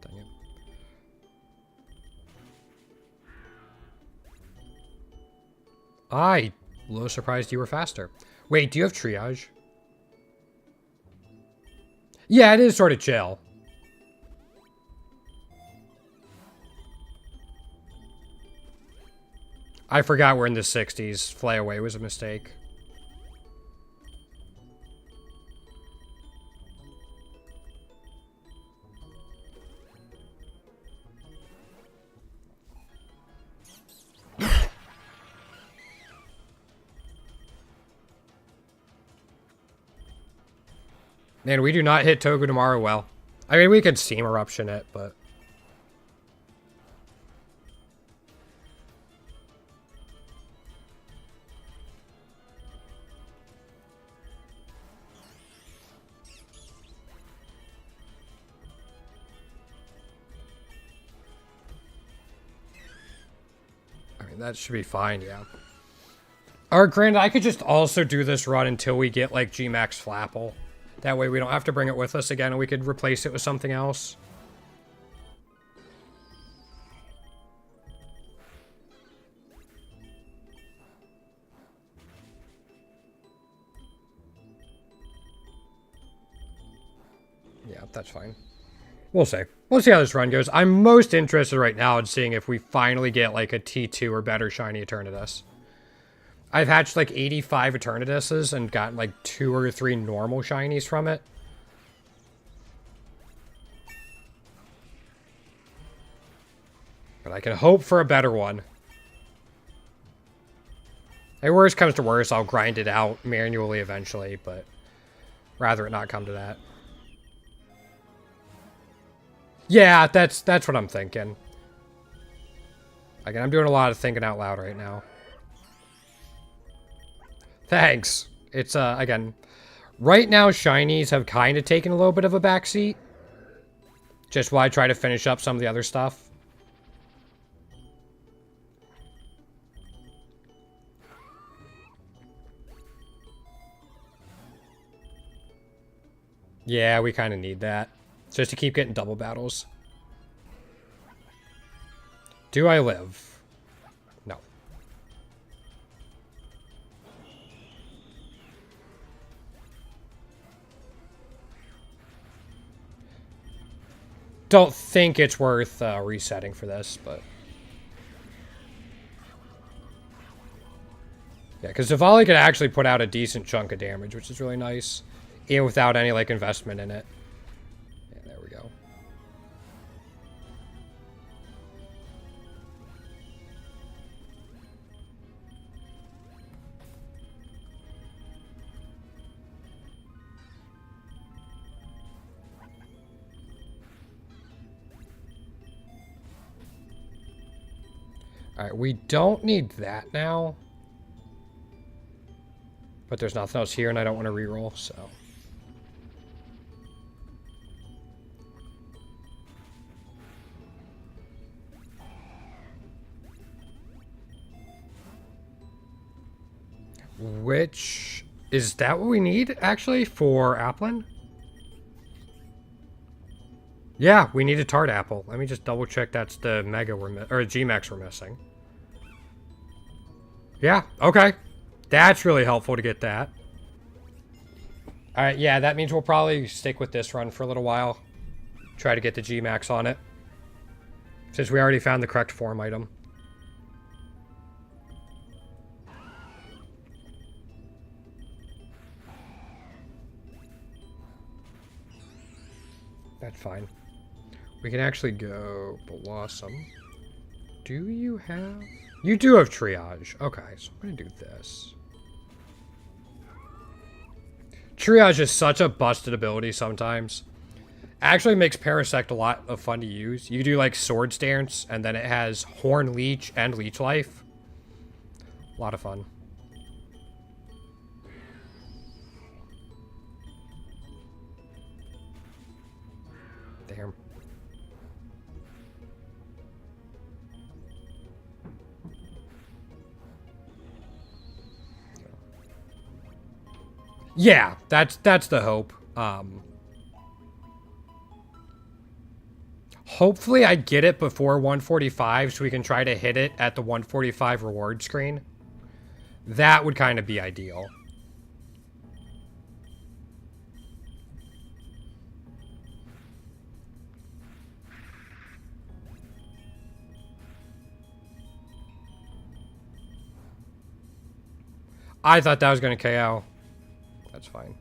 Dang it. I'm a little surprised you were faster. Wait, do you have triage? Yeah, it is sort of chill. I forgot we're in the 60s. Flyaway was a mistake. Man, we do not hit Togu tomorrow well. I mean, we could Steam Eruption it, but... That should be fine, yeah. Or granted, I could just also do this run until we get, like, G-Max Flapple. That way we don't have to bring it with us again, and we could replace it with something else. Yeah, that's fine. We'll see. We'll see how this run goes. I'm most interested right now in seeing if we finally get, like, a T2 or better shiny Eternatus. I've hatched, like, 85 Eternatuses and gotten, like, 2 or 3 normal shinies from it. But I can hope for a better one. Hey, worst comes to worst, I'll grind it out manually eventually, but rather it not come to that. Yeah, that's what I'm thinking. Again, I'm doing a lot of thinking out loud right now. Thanks. It's, again, right now shinies have kind of taken a little bit of a backseat. Just while I try to finish up some of the other stuff. Yeah, we kind of need that. Just to keep getting double battles. Do I live? No. Don't think it's worth resetting for this, but... Yeah, because Savali could actually put out a decent chunk of damage, which is really nice. Even without any, like, investment in it. Yeah, there we go. Alright, we don't need that now. But there's nothing else here, and I don't want to reroll, so... Which... Is that what we need, actually, for Applin? Yeah, we need a Tart Apple. Let me just double check that's the Mega or G-Max we're missing. Yeah, okay. That's really helpful to get that. Alright, yeah, that means we'll probably stick with this run for a little while. Try to get the G-Max on it. Since we already found the correct form item. That's fine. We can actually go Blossom. Do you have... You do have Triage. Okay, so I'm going to do this. Triage is such a busted ability sometimes. Actually makes Parasect a lot of fun to use. You do like Sword Stance, and then it has Horn Leech and Leech Life. A lot of fun. Damn. Yeah, that's the hope. Hopefully I get it before 145 so we can try to hit it at the 145 reward screen. That would kind of be ideal. I thought that was going to KO. That's fine.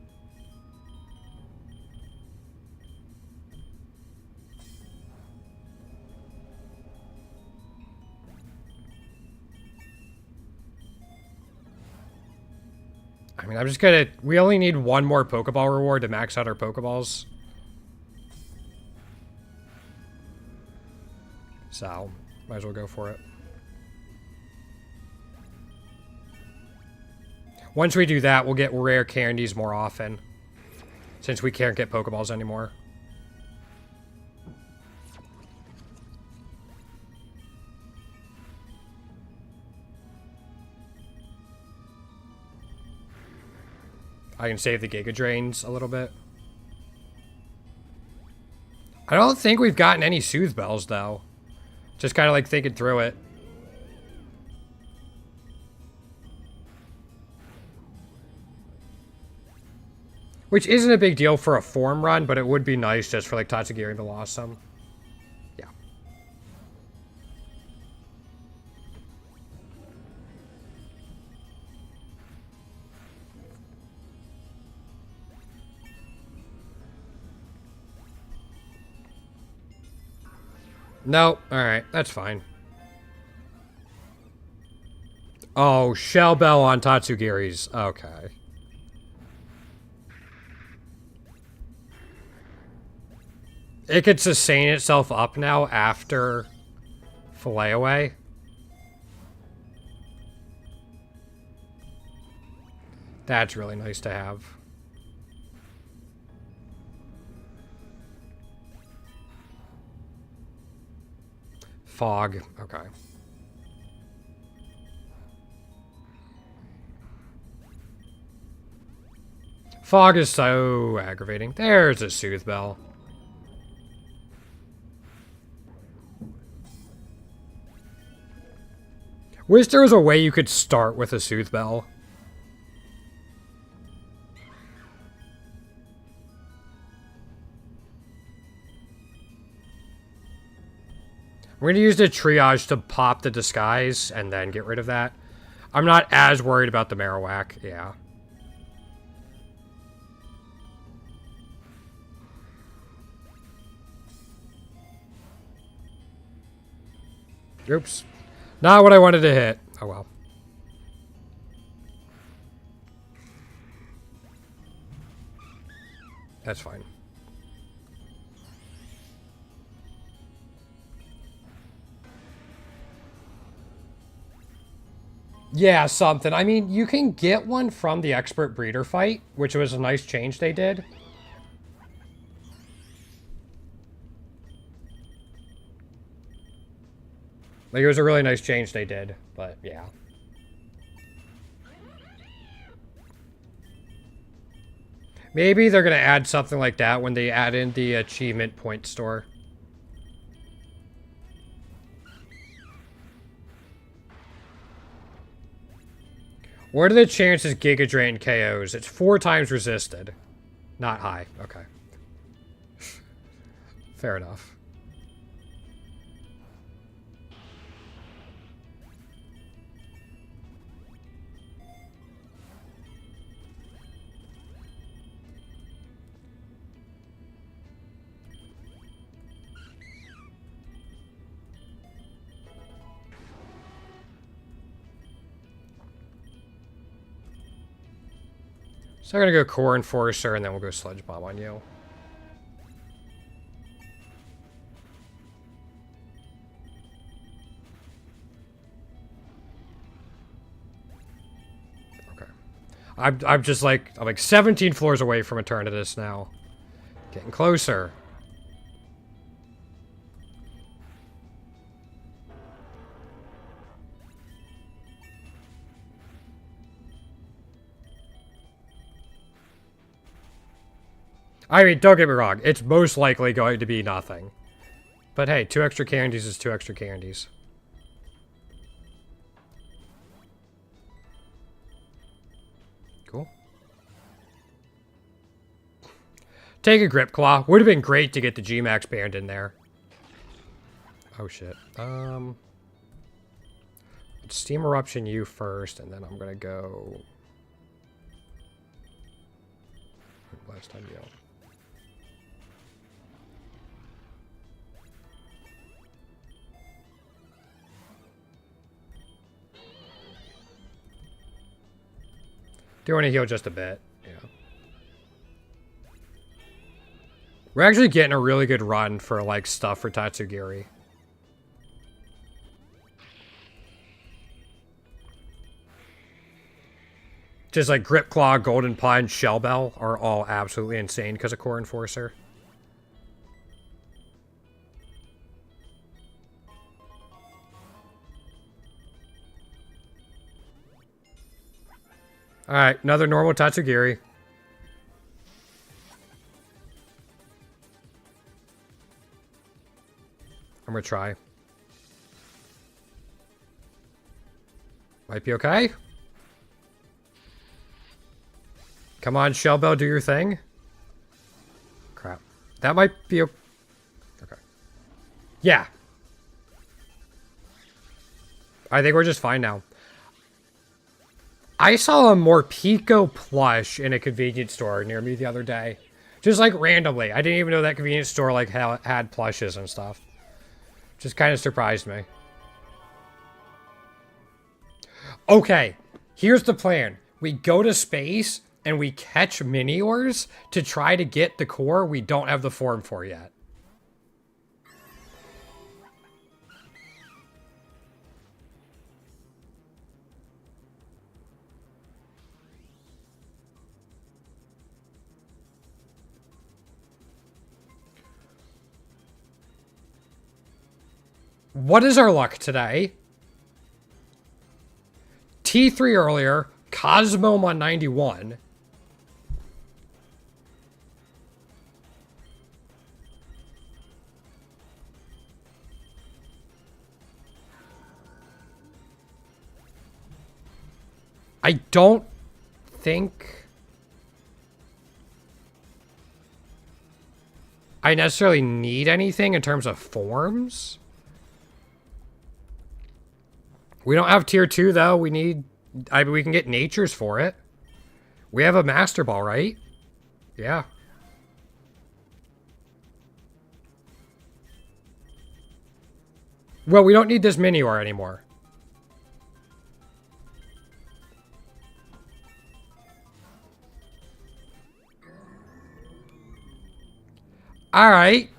I mean, I'm just gonna... We only need one more Pokeball reward to max out our Pokeballs. So, might as well go for it. Once we do that, we'll get rare candies more often. Since we can't get Pokeballs anymore. I can save the Giga Drains a little bit. I don't think we've gotten any Soothe Bells, though. Just kind of like thinking through it. Which isn't a big deal for a form run, but it would be nice just for like Tatsugiri to lost some. Yeah. No, alright, that's fine. Oh, Shell Bell on Tatsugiri's. Okay. It could sustain itself up now after Fillet Away. That's really nice to have. Fog. Okay. Fog is so aggravating. There's a Soothe Bell. Wish there was a way you could start with a Soothe Bell. We're going to use the Triage to pop the Disguise and then get rid of that. I'm not as worried about the Marowak. Yeah. Oops. Not what I wanted to hit. Oh well. That's fine. Yeah, something. I mean, you can get one from the Expert Breeder fight, which was a nice change they did. Like, it was a really nice change they did, but yeah. Maybe they're going to add something like that when they add in the achievement point store. What are the chances Giga Drain KOs? It's 4 times resisted. Not high. Okay. Fair enough. So we're gonna go Core Enforcer, and then we'll go Sludge Bomb on you. Okay. I'm just like, I'm like 17 floors away from Eternatus now. Getting closer. I mean, don't get me wrong. It's most likely going to be nothing. But hey, 2 extra candies is 2 extra candies. Cool. Take a Grip Claw. Would have been great to get the G-Max band in there. Oh, shit. Let's Steam Eruption you first, and then I'm going to go... Last time you... Do want to heal just a bit. Yeah. We're actually getting a really good run for, like, stuff for Tatsugiri. Just, like, Grip Claw, Golden Punch, Shell Bell are all absolutely insane because of Core Enforcer. Alright, another normal Tatsugiri. I'm gonna try. Might be okay. Come on, Shellbell, do your thing. Crap. That might be okay. Yeah. I think we're just fine now. I saw a Morpeko plush in a convenience store near me the other day. Just like randomly. I didn't even know that convenience store like had plushes and stuff. Just kind of surprised me. Okay, here's the plan. We go to space and we catch Miniors to try to get the core we don't have the form for yet. What is our luck today? T3 earlier, Cosmome on 91. I don't think I necessarily need anything in terms of forms. We don't have tier 2 though. We need, we can get natures for it. We have a Master Ball, right? Yeah. Well, we don't need this Minior anymore. Alright.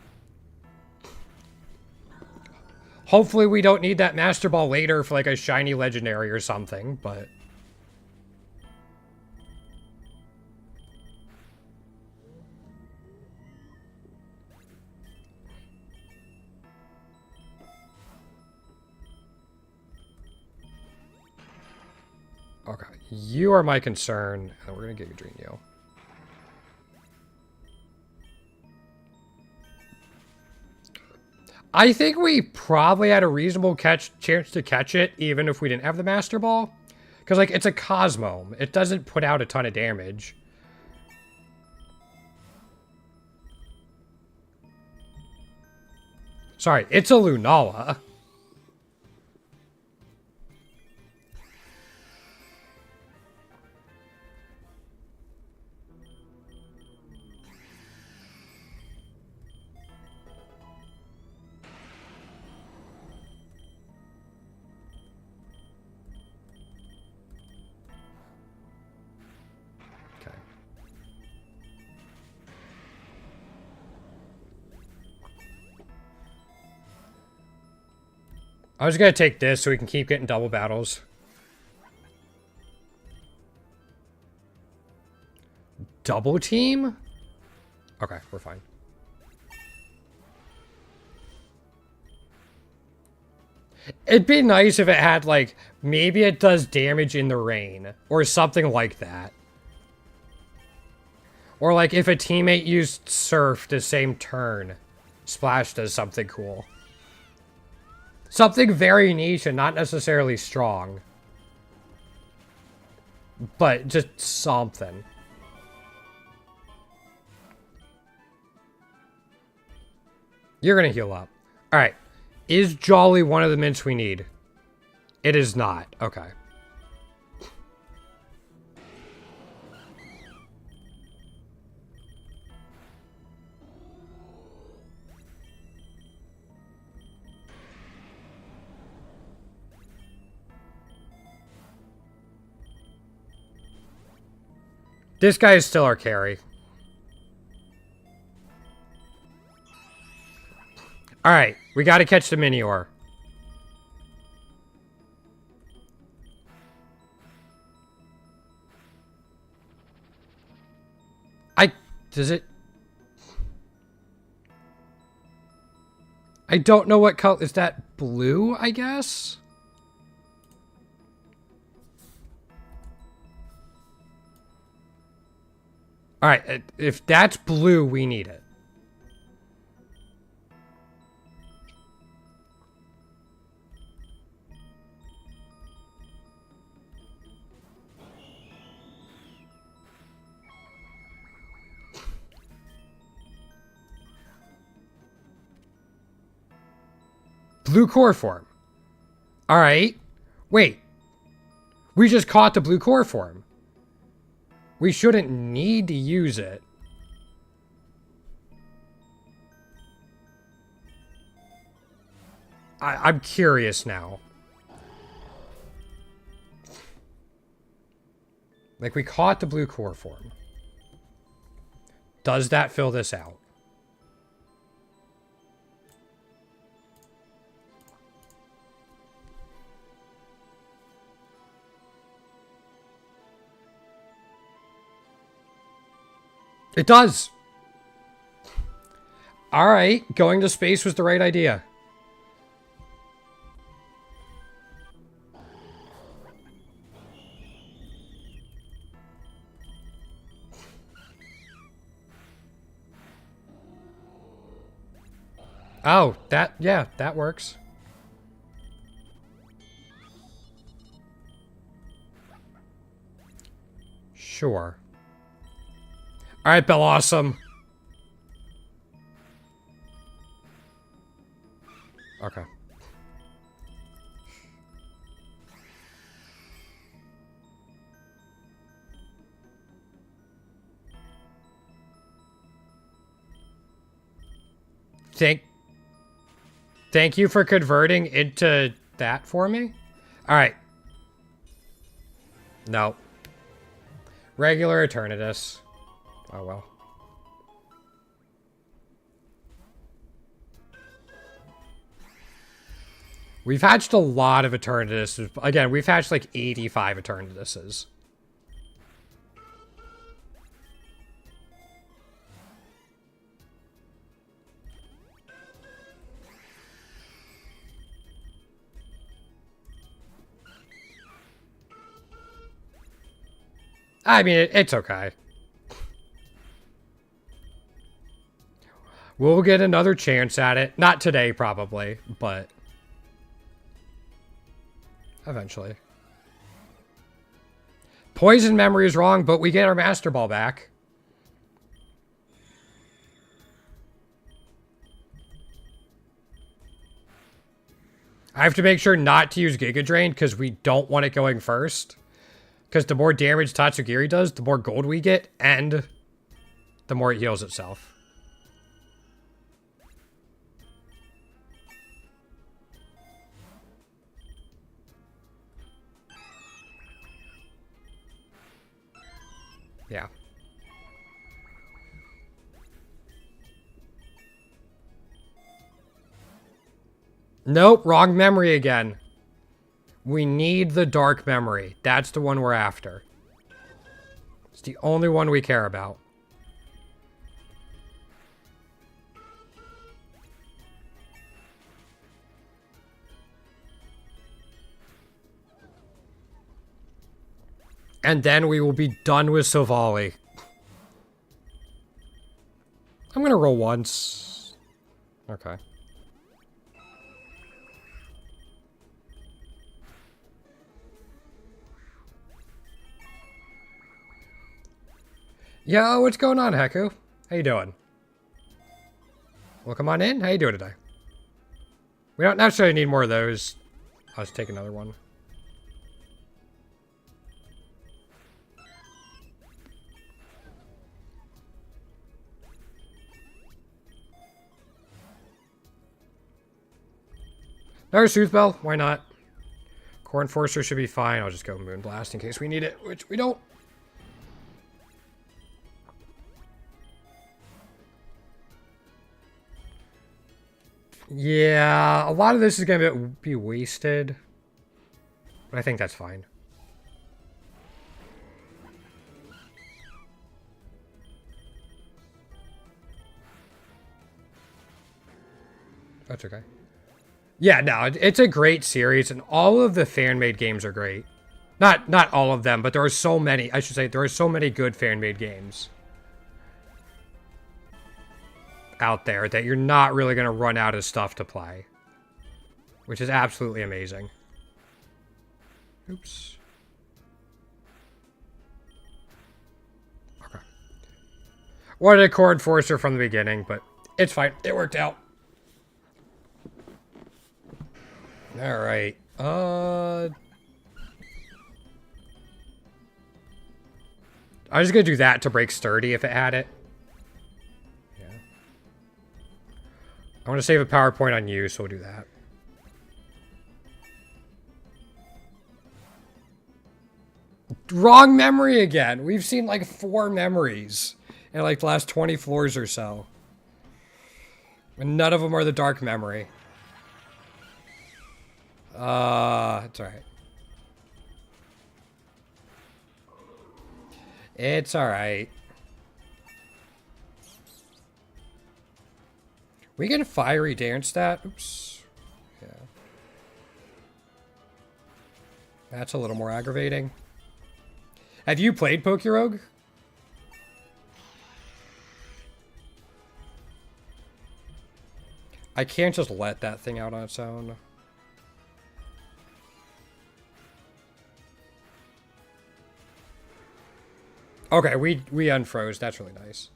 Hopefully we don't need that Master Ball later for like a shiny legendary or something, but... Okay, you are my concern, and we're gonna get your Dreamio. I think we probably had a reasonable chance to catch it, even if we didn't have the Master Ball. Because, like, it's a Cosmome. It doesn't put out a ton of damage. Sorry, it's a Lunala. I was gonna take this so we can keep getting double battles. Double team? Okay, we're fine. It'd be nice if it had, like, maybe it does damage in the rain. Or something like that. Or, like, if a teammate used Surf the same turn, Splash does something cool. Something very niche and not necessarily strong. But just something. You're gonna heal up. Alright. Is Jolly one of the mints we need? It is not. Okay. This guy is still our carry. Alright, we gotta catch the Minior. Does it... I don't know what color... Is that blue, I guess? Alright, if that's blue, we need it. Blue core form. All right. Wait. We just caught the blue core form. We shouldn't need to use it. I'm curious now. Like, we caught the blue core form. Does that fill this out? It does! Alright, going to space was the right idea. Oh, yeah, that works. Sure. Alright, Bell Awesome. Okay. Thank you for converting into that for me. Alright. No. Regular Eternatus. Oh well. We've hatched a lot of Eternatus. Again, we've hatched like 85 Eternatuses. I mean, it's okay. We'll get another chance at it. Not today, probably, but eventually. Poison memory is wrong, but we get our Master Ball back. I have to make sure not to use Giga Drain because we don't want it going first. Because the more damage Tatsugiri does, the more gold we get, and the more it heals itself. Yeah. Nope, wrong memory again. We need the dark memory. That's the one we're after. It's the only one we care about. And then we will be done with Sovali. I'm gonna roll once. Okay. Yo, what's going on, Heku? How you doing? Well, come on in. How you doing today? We don't necessarily need more of those. I'll just take another one. Another Soothbell? Why not? Corn Forcer should be fine. I'll just go Moonblast in case we need it, which we don't. Yeah, a lot of this is going to be wasted. But I think that's fine. That's okay. Yeah, no, it's a great series, and all of the fan-made games are great. Not all of them, but there are so many. I should say, there are so many good fan-made games out there that you're not really going to run out of stuff to play. Which is absolutely amazing. Oops. Okay. Wanted a Corn Forcer from the beginning, but it's fine. It worked out. All right. I was gonna do that to break sturdy if it had it. Yeah. I want to save a PowerPoint on you, so we'll do that. Wrong memory again. We've seen like 4 memories in like the last 20 floors or so. And none of them are the dark memory. It's alright. It's alright. We can fiery dance that. Oops. Yeah. That's a little more aggravating. Have you played Pokerogue? I can't just let that thing out on its own. Okay, we unfroze. That's really nice.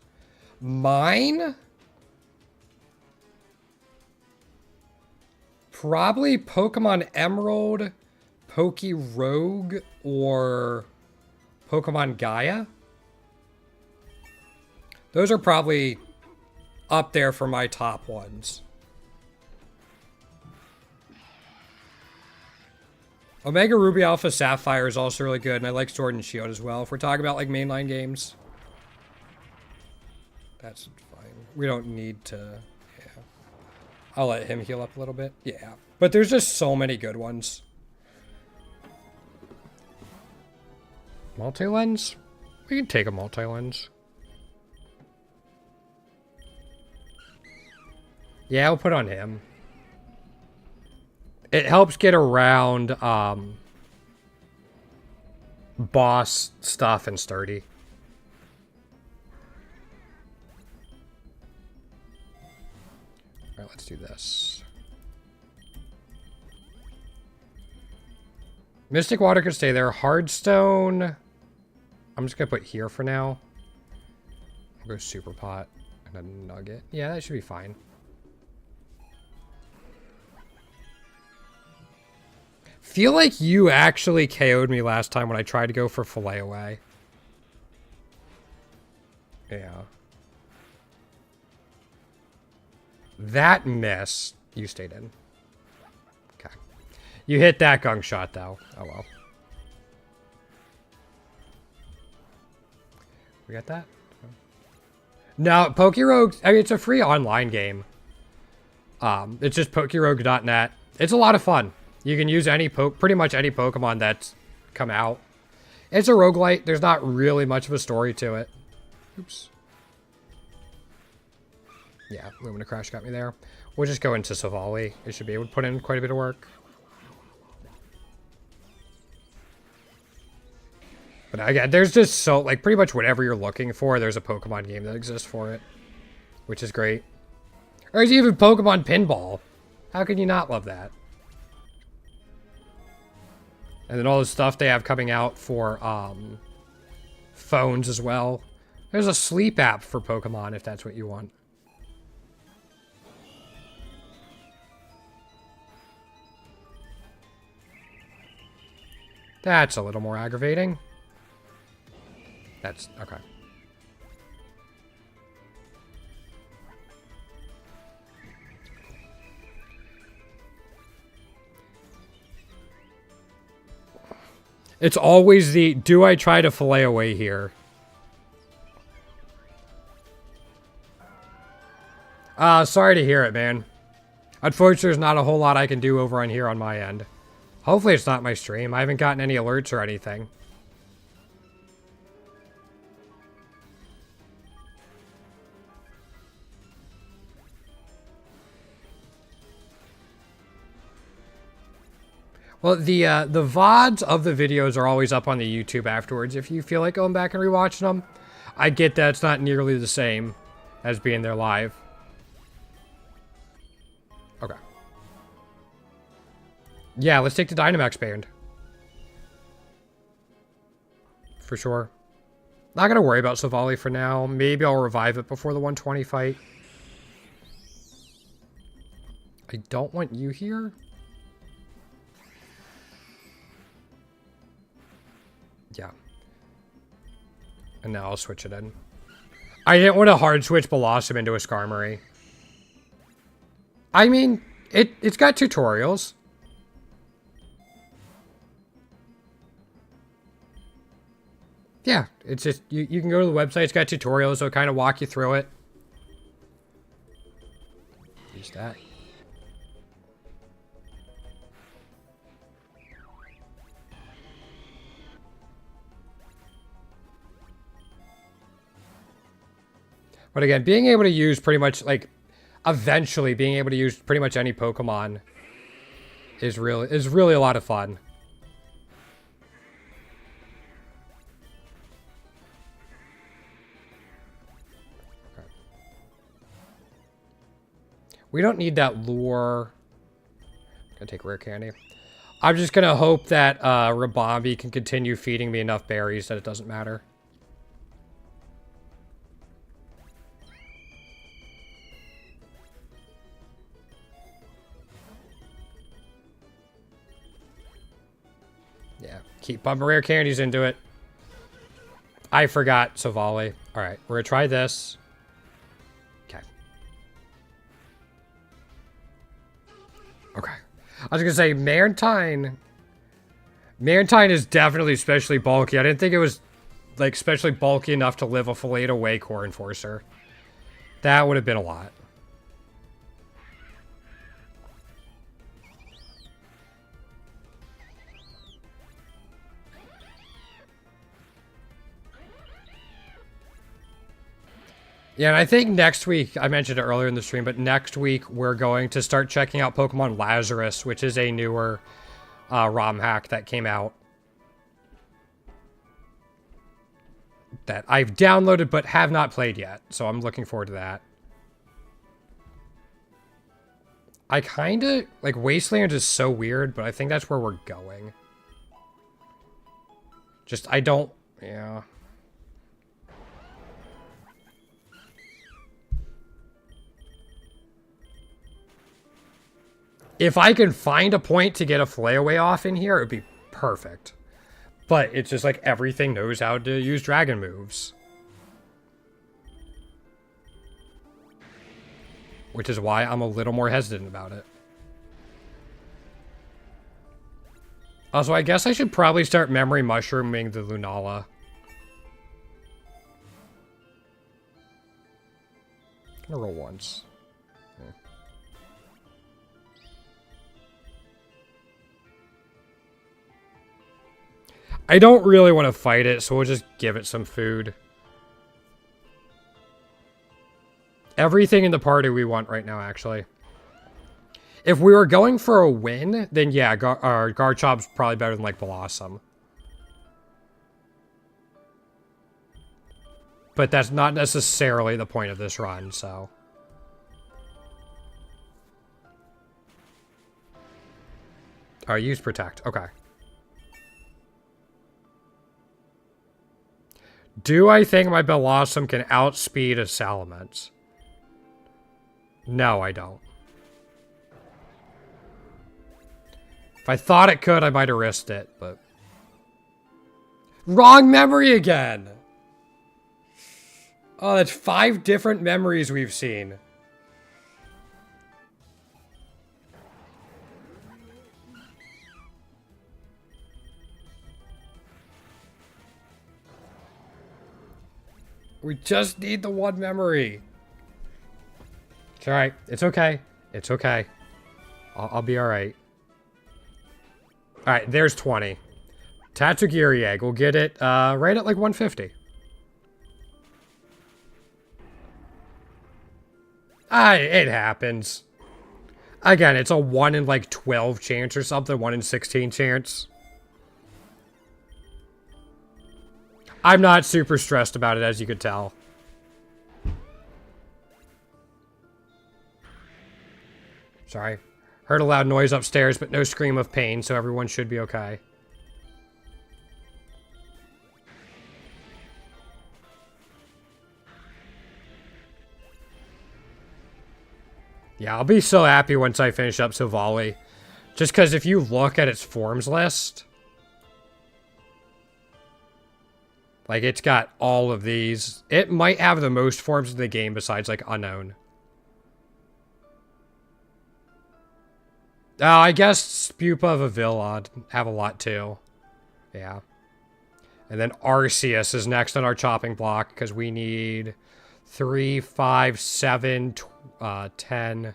Mine? Probably Pokemon Emerald, Pokerogue, or Pokemon Gaia. Those are probably up there for my top ones. Omega Ruby Alpha Sapphire is also really good, and I like Sword and Shield as well. If we're talking about like mainline games, that's fine. We don't need to. Yeah, I'll let him heal up a little bit. Yeah, but there's just so many good ones. Multi-lens? We can take a multi-lens. Yeah, I'll put on him. It helps get around boss stuff and sturdy. Alright, let's do this. Mystic Water could stay there. Hardstone, I'm just gonna put here for now. I'll go Super Pot and a Nugget. Yeah, that should be fine. Feel like you actually KO'd me last time when I tried to go for Fillet Away. Yeah. That miss. You stayed in. Okay. You hit that gunk shot, though. Oh, well. We got that? No, Pokerogue, I mean, it's a free online game. It's just Pokerogue.net. It's a lot of fun. You can use pretty much any Pokemon that's come out. It's a roguelite. There's not really much of a story to it. Oops. Yeah, Lumina Crash got me there. We'll just go into Savali. It should be able to put in quite a bit of work. But again, there's just so, like, pretty much whatever you're looking for, there's a Pokemon game that exists for it. Which is great. Or there's even Pokemon Pinball. How can you not love that? And then all the stuff they have coming out for phones as well. There's a sleep app for Pokemon if that's what you want. That's a little more aggravating. That's okay. It's always the, do I try to fillet away here? Sorry to hear it, man. Unfortunately, there's not a whole lot I can do over on here on my end. Hopefully it's not my stream. I haven't gotten any alerts or anything. Well, the VODs of the videos are always up on the YouTube afterwards. If you feel like going back and rewatching them, I get that it's not nearly the same as being there live. Okay. Yeah, let's take the Dynamax band. For sure. Not gonna worry about Savali for now. Maybe I'll revive it before the 120 fight. I don't want you here. Yeah. And now I'll switch it in. I didn't want to hard switch Blossom into a Skarmory. I mean, it's got tutorials. Yeah, it's just, you can go to the website, it's got tutorials, so it'll kind of walk you through it. Use that. But again, being able to use pretty much, like, eventually being able to use pretty much any Pokemon is really a lot of fun. Okay. We don't need that lure. Gonna take rare candy. I'm just gonna hope that Rabombi can continue feeding me enough berries that it doesn't matter. Yeah, keep pumping rare candies into it. I forgot Savali. Alright, we're gonna try this. Okay. Okay. I was gonna say, Marantine is definitely especially bulky. I didn't think it was, like, especially bulky enough to live a Filet away Core Enforcer. That would have been a lot. Yeah, and I think next week, I mentioned it earlier in the stream, but next week we're going to start checking out Pokemon Lazarus, which is a newer ROM hack that came out. That I've downloaded but have not played yet, so I'm looking forward to that. I kind of, like, Wasteland is so weird, but I think that's where we're going. Just, I don't, yeah. If I can find a point to get a Flayaway off in here, it would be perfect. But it's just like everything knows how to use dragon moves. Which is why I'm a little more hesitant about it. Also, I guess I should probably start memory mushrooming the Lunala. I'm gonna roll once. Yeah. I don't really want to fight it, so we'll just give it some food. Everything in the party we want right now, actually. If we were going for a win, then yeah, Garchomp's probably better than, like, Blossom. But that's not necessarily the point of this run, so. Alright, use Protect. Okay. Do I think my Blossom can outspeed a Salamence? No, I don't. If I thought it could, I might have risked it, but... Wrong memory again! Oh, that's 5 different memories we've seen. We just need the one memory. It's alright. It's okay. It's okay. I'll be alright. Alright, there's 20. Tatsugiri egg. We'll get it right at like 150. It happens. Again, it's a 1 in like 12 chance or something. 1 in 16 chance. I'm not super stressed about it, as you could tell. Sorry. Heard a loud noise upstairs, but no scream of pain, so everyone should be okay. Yeah, I'll be so happy once I finish up Savali. Just because if you look at its forms list... Like, it's got all of these. It might have the most forms in the game besides, like, Unknown. I guess Spupa of Avila have a lot, too. Yeah. And then Arceus is next on our chopping block, because we need 3, 5, 7, 10.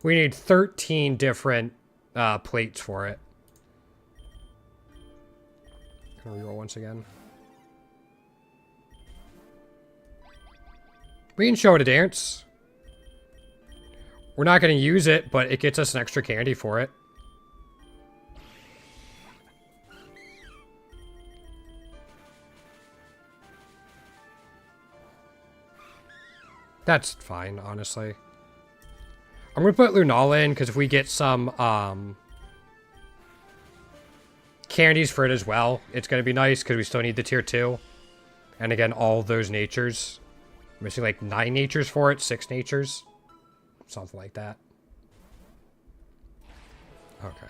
We need 13 different plates for it. Can we reroll once again? We can show it a dance. We're not going to use it, but it gets us an extra candy for it. That's fine, honestly. I'm going to put Lunala in, because if we get some candies for it as well, it's going to be nice, because we still need the tier 2. And again, all those natures. I'm missing like 9 natures for it, 6 natures. Something like that. Okay.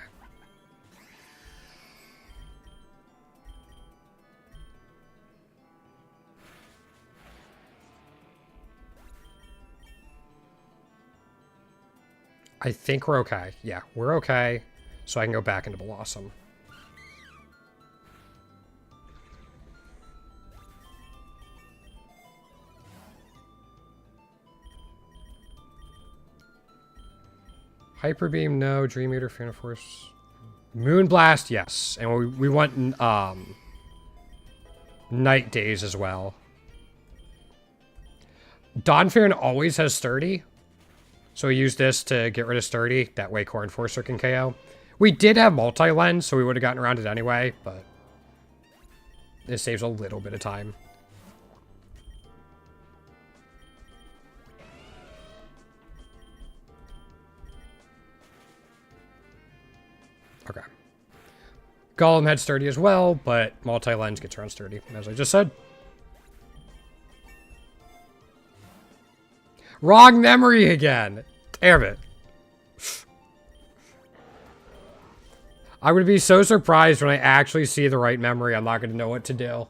I think we're okay. Yeah, we're okay. So I can go back into Blossom. Hyper Beam, no. Dream Eater, Fan of Force. Moonblast, yes. And we want Night Days as well. Donphan always has Sturdy. So we use this to get rid of Sturdy. That way Core Enforcer can KO. We did have Multi-Lens, so we would have gotten around it anyway, but this saves a little bit of time. Okay. Golem had Sturdy as well, but Multi-Lens gets around Sturdy, as I just said. Wrong memory again! Damn it. I would be so surprised when I actually see the right memory. I'm not going to know what to do.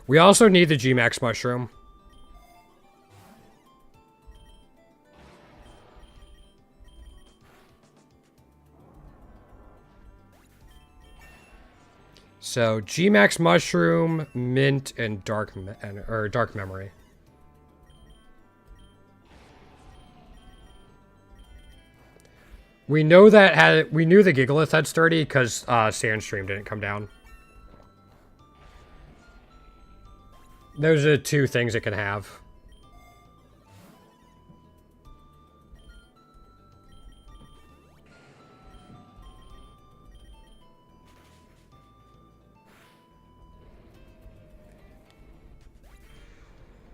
We also need the G-Max Mushroom. So, G-Max Mushroom, Mint, and Dark Memory. We know that we knew the Gigalith had Sturdy because Sandstream didn't come down. Those are 2 things it can have.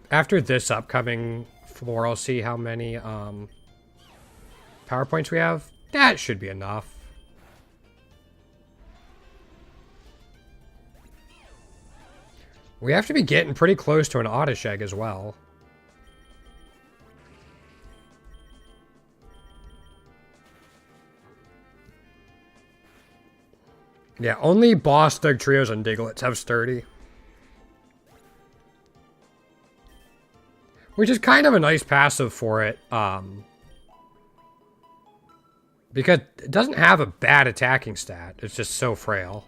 After this upcoming floor, I'll see how many power points we have. That should be enough. We have to be getting pretty close to an Oddish Egg as well. Yeah, only Boss, Doug Trios, and Diglets have Sturdy. Which is kind of a nice passive for it. Because it doesn't have a bad attacking stat. It's just so frail.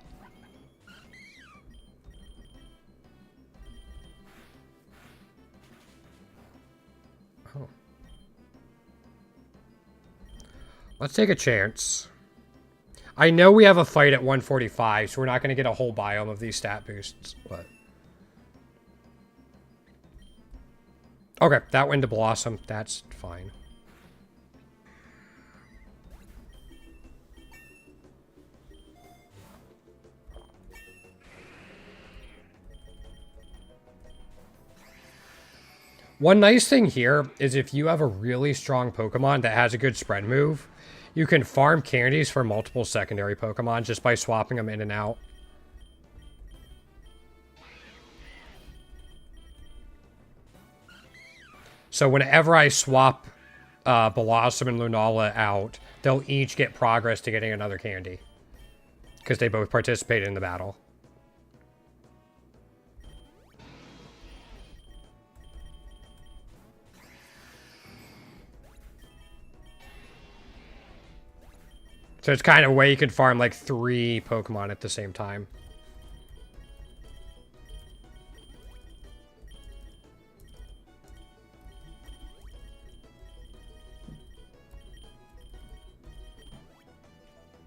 Oh. Let's take a chance. I know we have a fight at 145, so we're not going to get a whole biome of these stat boosts, but... Okay, that went to Blossom. That's fine. One nice thing here is if you have a really strong Pokemon that has a good spread move, you can farm candies for multiple secondary Pokemon just by swapping them in and out. So whenever I swap Blossom and Lunala out, they'll each get progress to getting another candy. Because they both participated in the battle. So it's kind of a way you could farm like 3 Pokemon at the same time.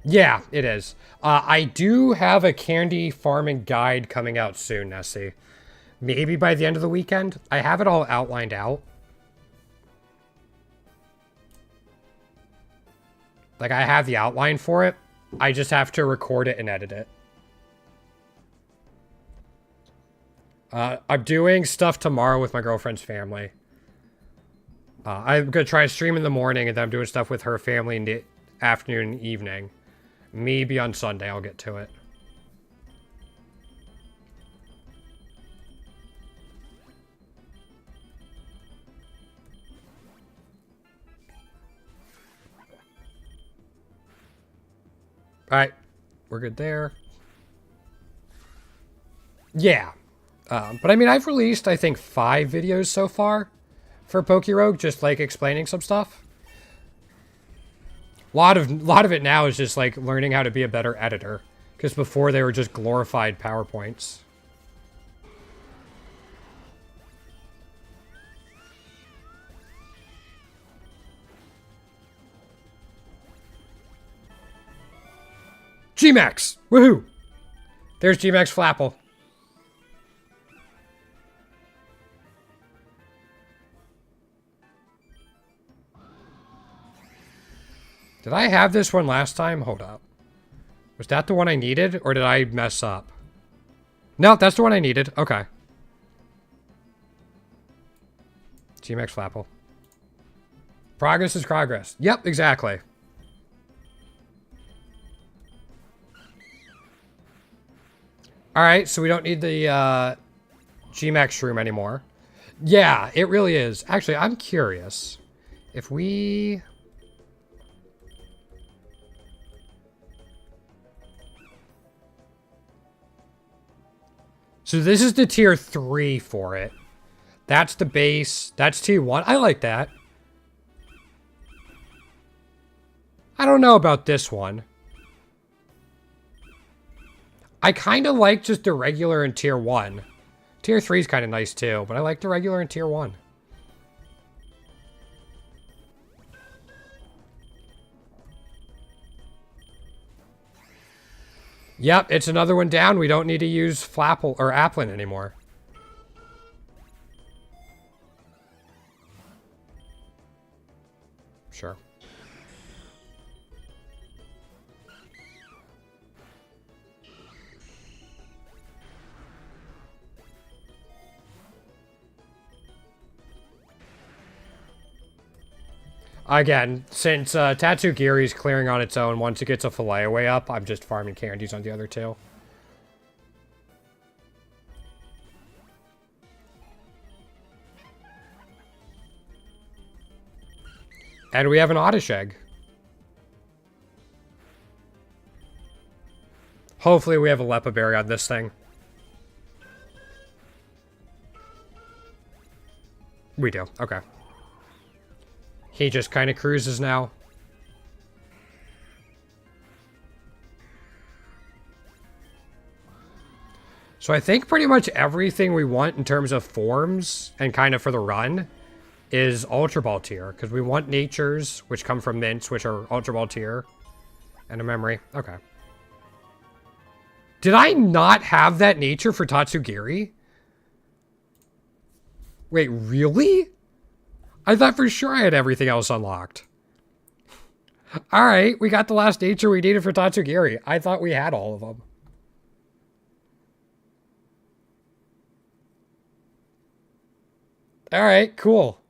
Yeah, it is. I do have a candy farming guide coming out soon, Nessie. Maybe by the end of the weekend. I have it all outlined out. Like, I have the outline for it. I just have to record it and edit it. I'm doing stuff tomorrow with my girlfriend's family. I'm going to try to stream in the morning, and then I'm doing stuff with her family in the afternoon and evening. Maybe on Sunday I'll get to it. Alright, we're good there. Yeah. But I mean, I've released, I think, 5 videos so far for Pokerogue, just like explaining some stuff. A lot of it now is just like learning how to be a better editor. Because before they were just glorified PowerPoints. G-Max! Woohoo! There's G-Max Flapple. Did I have this one last time? Hold up. Was that the one I needed, or did I mess up? No, that's the one I needed. Okay. G-Max Flapple. Progress is progress. Yep, exactly. Alright, so we don't need the G-Max Shroom anymore. Yeah, it really is. Actually, I'm curious. If we... So this is the tier 3 for it. That's the base. That's tier 1. I like that. I don't know about this one. I kind of like just the regular in tier 1. Tier 3 is kind of nice too, but I like the regular in tier 1. Yep, it's another one down. We don't need to use Flapple or Applin anymore. Sure. Again, since Tatsugiri's clearing on its own, once it gets a Filet-Away up, I'm just farming candies on the other 2. And we have an Oddish Egg. Hopefully we have a Lepa Berry on this thing. We do, okay. He just kind of cruises now. So I think pretty much everything we want in terms of forms and kind of for the run is Ultra Ball tier. Because we want natures, which come from mints, which are Ultra Ball tier. And a memory. Okay. Did I not have that nature for Tatsugiri? Wait, really? I thought for sure I had everything else unlocked. Alright, we got the last nature we needed for Tatsugiri. I thought we had all of them. Alright, cool.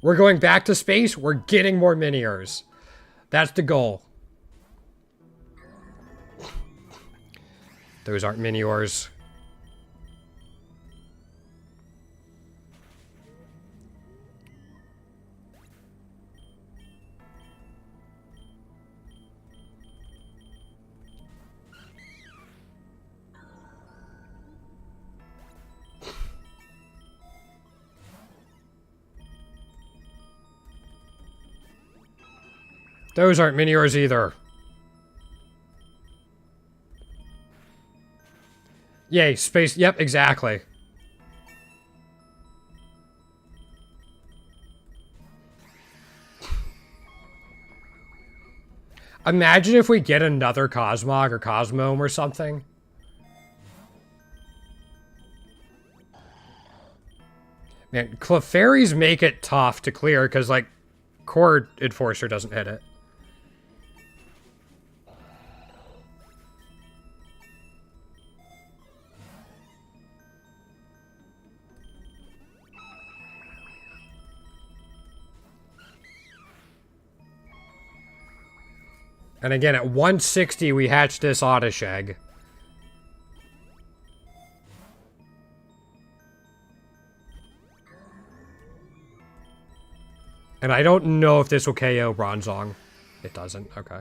We're going back to space. We're getting more Miniors. That's the goal. Those aren't Miniors. Those aren't Miniors either. Yay, space. Yep, exactly. Imagine if we get another Cosmog or Cosmome or something. Man, Clefairies make it tough to clear because, like, Core Enforcer doesn't hit it. And again, at 160, we hatched this Oddish Egg. And I don't know if this will KO Bronzong. It doesn't. Okay.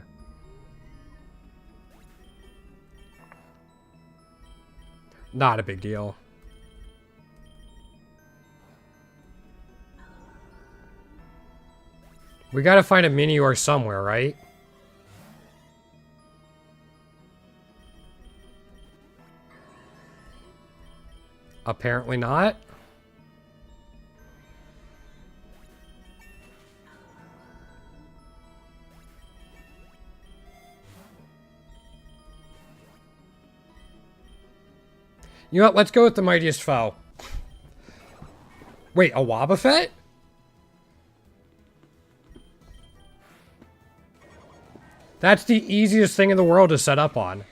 Not a big deal. We gotta find a Minior somewhere, right? Apparently not. You know what? Let's go with the mightiest foe. Wait, a Wobbuffet? That's the easiest thing in the world to set up on.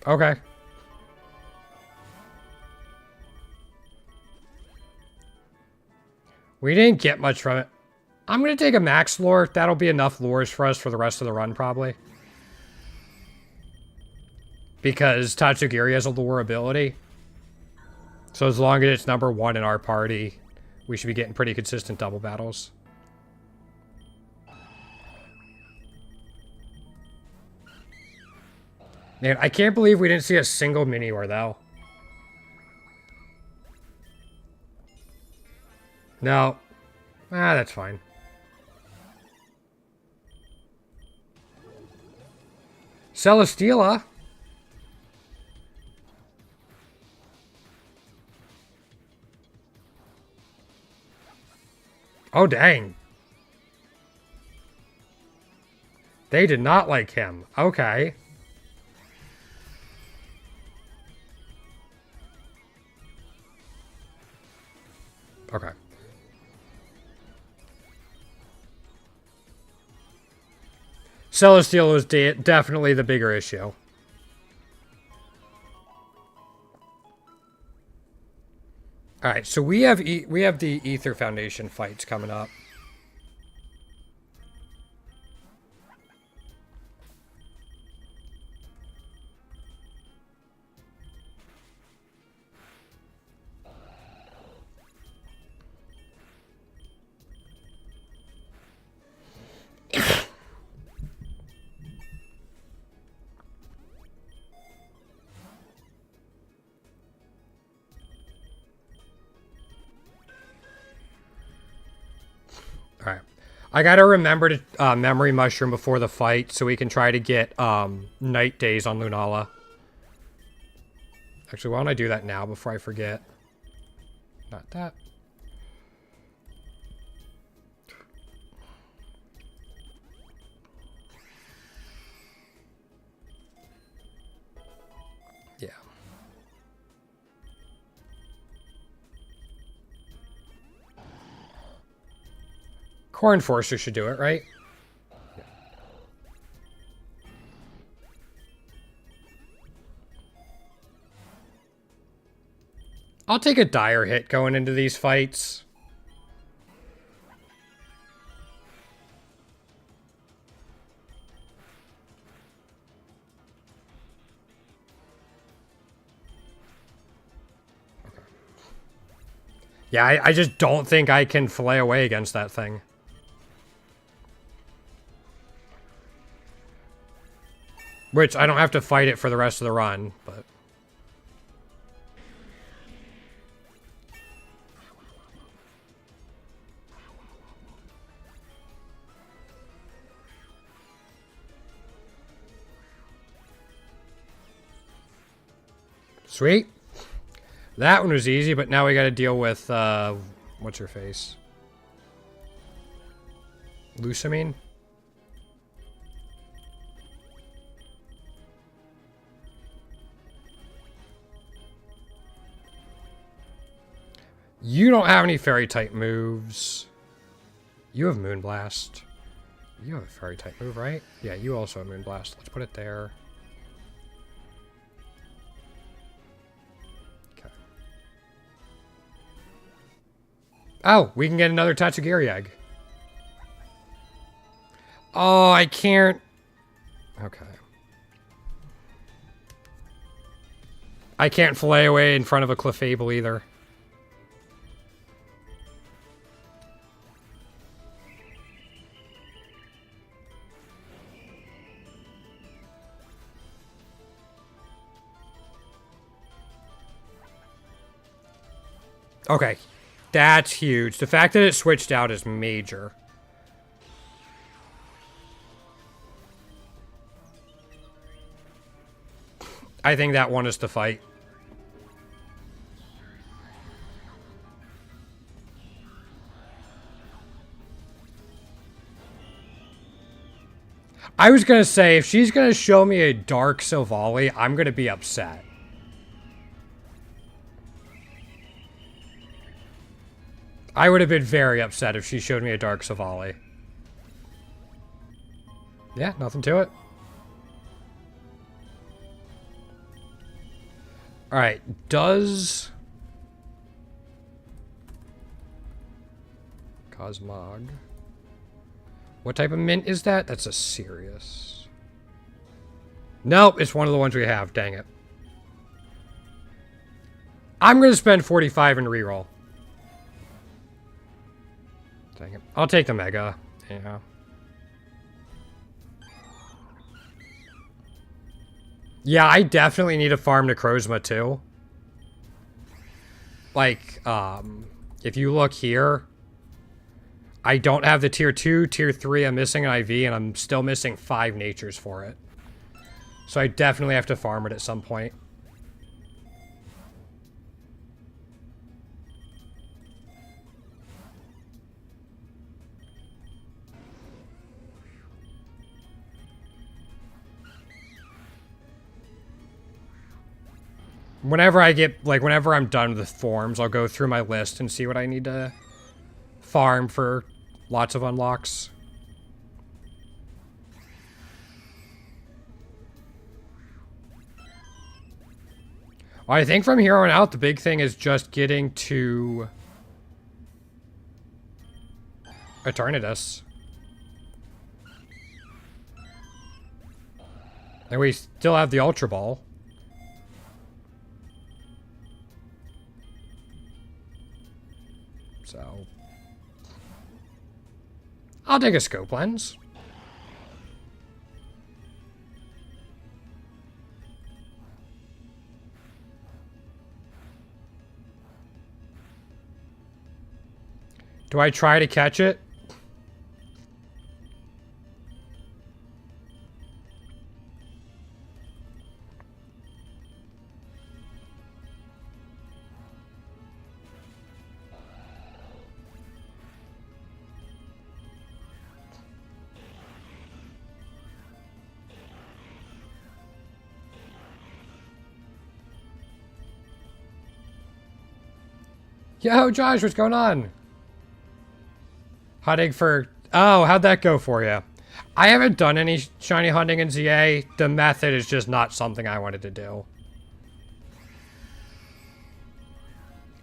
Okay. We didn't get much from it. I'm going to take a max lure. That'll be enough lures for us for the rest of the run, probably. Because Tatsugiri has a lure ability. So as long as it's number 1 in our party, we should be getting pretty consistent double battles. Man, I can't believe we didn't see a single Minior, though. No. Ah, that's fine. Celesteela. Oh, dang. They did not like him. Okay. Okay. Celesteela was definitely the bigger issue. All right, so we have the Ether Foundation fights coming up. Alright. I gotta remember to memory mushroom before the fight so we can try to get night days on Lunala. Actually, why don't I do that now before I forget? Not that. Yeah. Corn Forcer should do it, right? Yeah. I'll take a dire hit going into these fights. Yeah, I just don't think I can fillet away against that thing. Which, I don't have to fight it for the rest of the run, but... Sweet. That one was easy, but now we gotta deal with, what's her face? Lucamine? You don't have any fairy-type moves. You have Moonblast. You have a fairy-type move, right? Yeah, you also have Moonblast. Let's put it there. Okay. Oh, we can get another Tatsugiri egg. Oh, I can't... Okay. I can't fillet away in front of a Clefable either. Okay, that's huge. The fact that it switched out is major. I think that won us the fight. I was going to say, if she's going to show me a Dark Silvally, I'm going to be upset. I would have been very upset if she showed me a Dark Silvally. Yeah, nothing to it. Alright, does... Cosmog. What type of mint is that? That's a serious... Nope, it's one of the ones we have. Dang it. I'm going to spend 45 and reroll. Dang it. I'll take the Mega. Yeah. Yeah, I definitely need a farm Necrozma too. Like, if you look here, I don't have the tier 2, tier 3, I'm missing an IV, and I'm still missing 5 natures for it. So I definitely have to farm it at some point. Whenever I get, like, whenever I'm done with forms, I'll go through my list and see what I need to farm for lots of unlocks. Well, I think from here on out, the big thing is just getting to Eternatus. And we still have the Ultra Ball. So, I'll take a scope lens. Do I try to catch it? Yo, Josh, what's going on? Hunting for... Oh, how'd that go for you? I haven't done any shiny hunting in ZA. The method is just not something I wanted to do.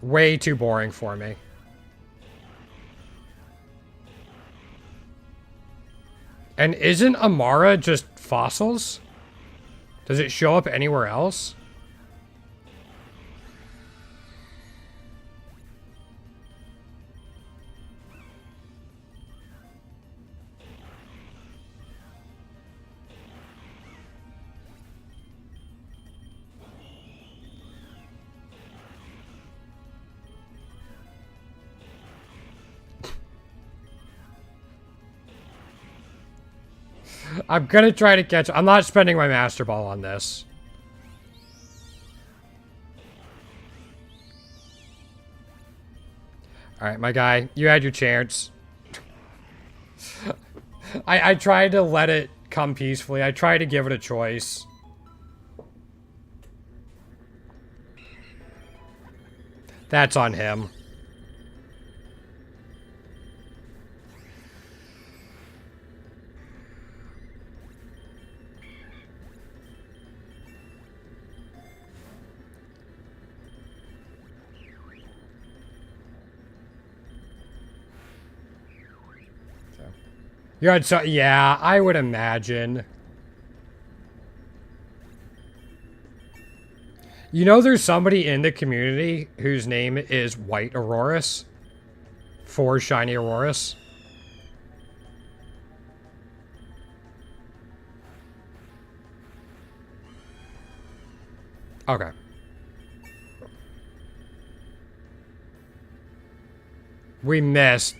Way too boring for me. And isn't Amara just fossils? Does it show up anywhere else? I'm gonna try to catch... I'm not spending my Master Ball on this. Alright, my guy. You had your chance. I tried to let it come peacefully. I tried to give it a choice. That's on him. Yeah, I would imagine. You know there's somebody in the community whose name is White Aurorus? For Shiny Aurorus? Okay. We missed.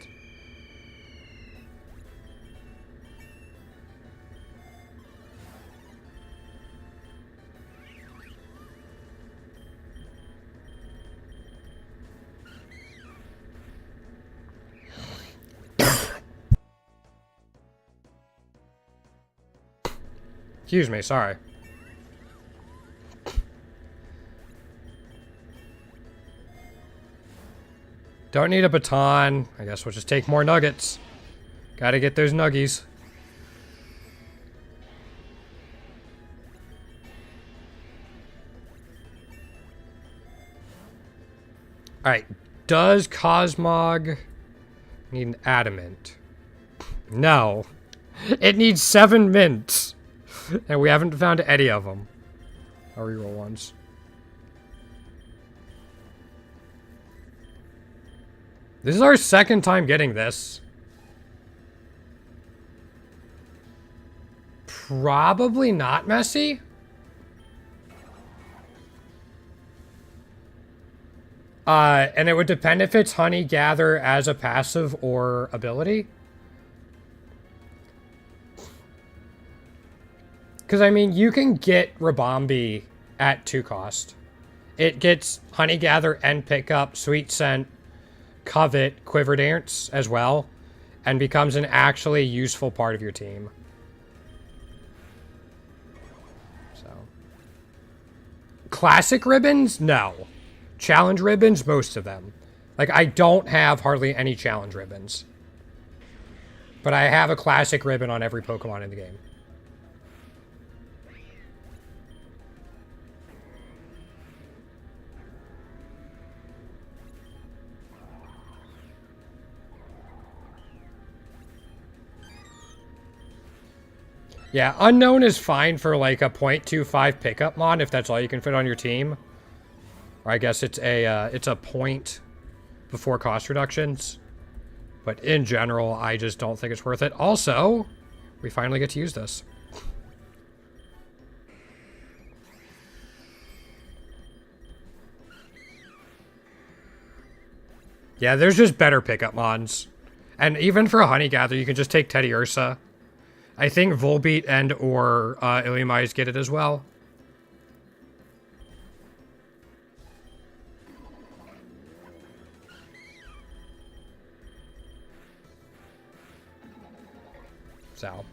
Excuse me, sorry. Don't need a baton. I guess we'll just take more nuggets. Gotta get those nuggies. Alright, does Cosmog need an adamant? No. It needs 7 mints. And we haven't found any of them. I'll reroll ones. This is our second time getting this. Probably not messy. And it would depend if it's Honey Gather as a passive or ability. Because, I mean, you can get Rabombi at 2 cost. It gets Honey Gather and Pickup, Sweet Scent, Covet, Quiver Dance as well, and becomes an actually useful part of your team. So. Classic ribbons? No. Challenge ribbons? Most of them. Like, I don't have hardly any challenge ribbons. But I have a classic ribbon on every Pokemon in the game. Yeah, Unknown is fine for like a 0.25 pickup mod if that's all you can fit on your team. Or I guess it's a point before cost reductions. But in general, I just don't think it's worth it. Also, we finally get to use this. Yeah, there's just better pickup mods. And even for a Honey Gather, you can just take Teddy Ursa. I think Volbeat and or Illumise get it as well. So.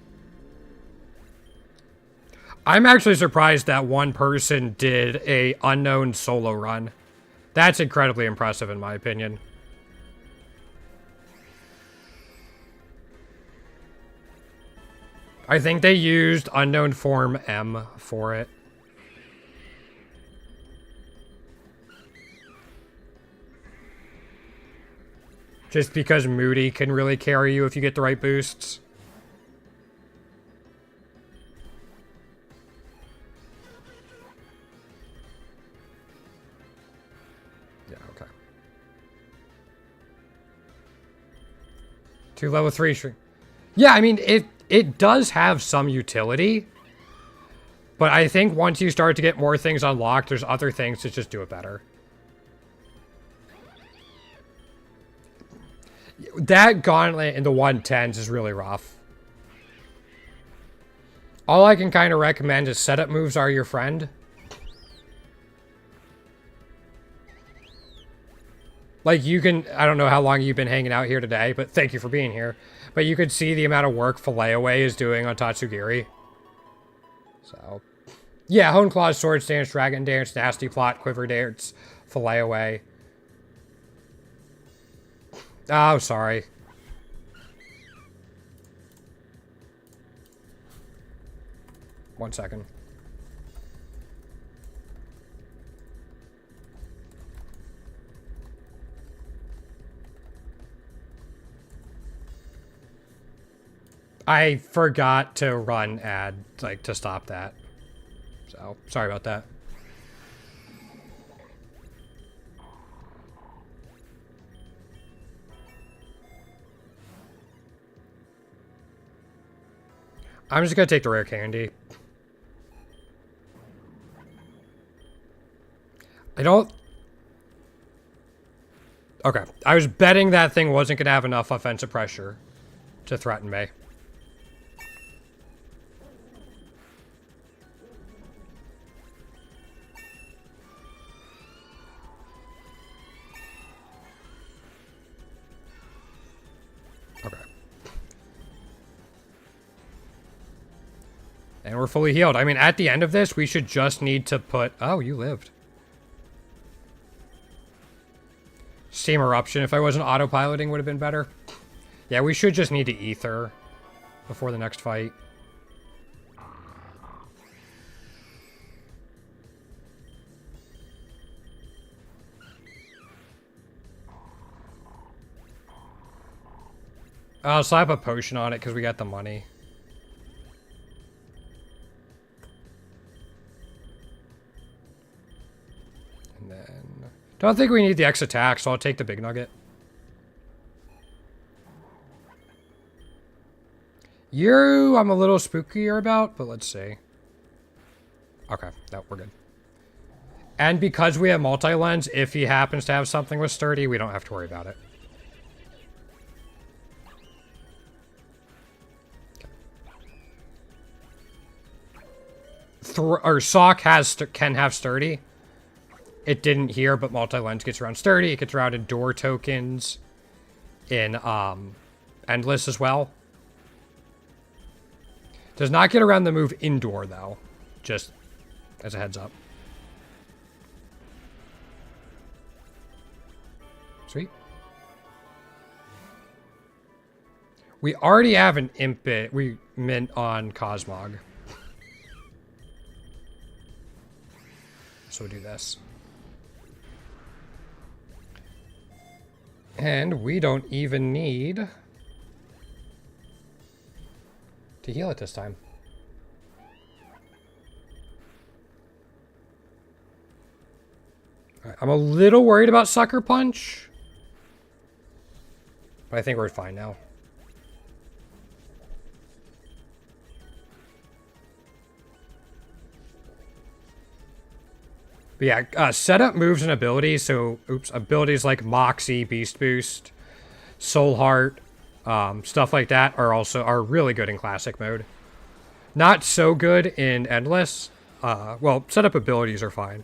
I'm actually surprised that one person did a Unknown solo run. That's incredibly impressive in my opinion. I think they used Unknown Form M for it. Just because Moody can really carry you if you get the right boosts. Yeah, okay. 2 level 3 shrink. Yeah, I mean, it does have some utility, but I think once you start to get more things unlocked, there's other things that just do it better. That gauntlet in the 110s is really rough. All I can kind of recommend is setup moves are your friend. Like, you can... I don't know how long you've been hanging out here today, but thank you for being here. But you could see the amount of work Fillet Away is doing on Tatsugiri. So... yeah, Hone Claws, Sword Stance, Dragon Dance, Nasty Plot, Quiver Dance, Fillet Away. Oh, sorry. One second. I forgot to run ad, like, to stop that. So, sorry about that. I'm just gonna take the rare candy. I don't... okay. I was betting that thing wasn't gonna have enough offensive pressure to threaten me. Okay. And we're fully healed. I mean, at the end of this, we should just need to put... oh, you lived. Steam Eruption, if I wasn't autopiloting, would have been better. Yeah, we should just need to ether before the next fight. I'll slap a potion on it because we got the money. And then... don't think we need the X attack, so I'll take the big nugget. You, I'm a little spookier about, but let's see. Okay, no, we're good. And because we have multi-lens, if he happens to have something with sturdy, we don't have to worry about it. Or Sock can have sturdy. It didn't here, but multi-lens gets around sturdy. It gets around in door tokens. In Endless as well. Does not get around the move indoor, though. Just as a heads up. Sweet. We already have an Impit. We mint on Cosmog. So we'll do this. And we don't even need to heal it this time. All right, I'm a little worried about Sucker Punch, but I think we're fine now. But yeah, setup moves and abilities. So, abilities like Moxie, Beast Boost, Soul Heart, stuff like that are really good in Classic mode. Not so good in Endless. Well, setup abilities are fine.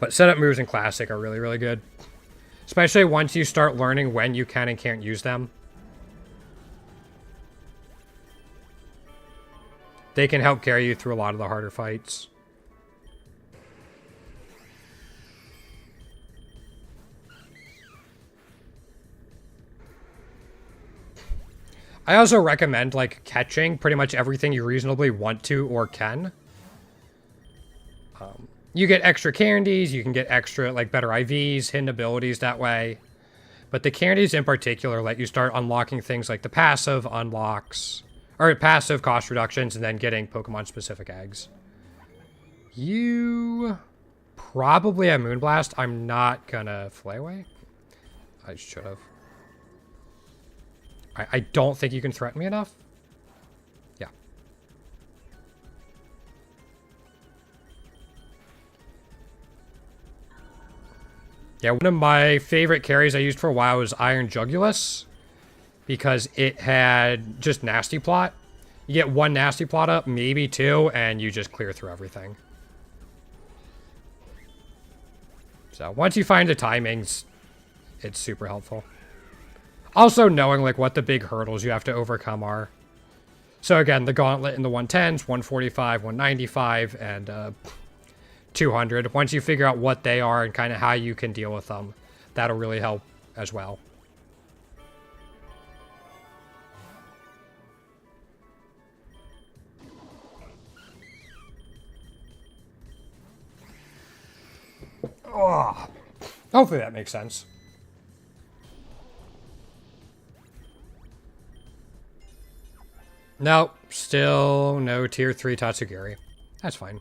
But setup moves in Classic are really, really good. Especially once you start learning when you can and can't use them. They can help carry you through a lot of the harder fights. I also recommend, like, catching pretty much everything you reasonably want to or can. You get extra candies, you can get extra, like, better IVs, hidden abilities that way. But the candies in particular let you start unlocking things like the passive unlocks, or passive cost reductions, and then getting Pokemon-specific eggs. You probably have Moonblast. I'm not gonna Fillet Away. I should have. I don't think you can threaten me enough. Yeah. Yeah, one of my favorite carries I used for a while was Iron Jugulus, because it had just Nasty Plot. You get one nasty plot up, maybe two, and you just clear through everything. So once you find the timings, it's super helpful. Also knowing like what the big hurdles you have to overcome are. So again, the gauntlet in the 110s, 145, 195, and 200. Once you figure out what they are and kind of how you can deal with them, that'll really help as well. Oh, hopefully that makes sense. Nope, still no tier 3 Tatsugiri. That's fine.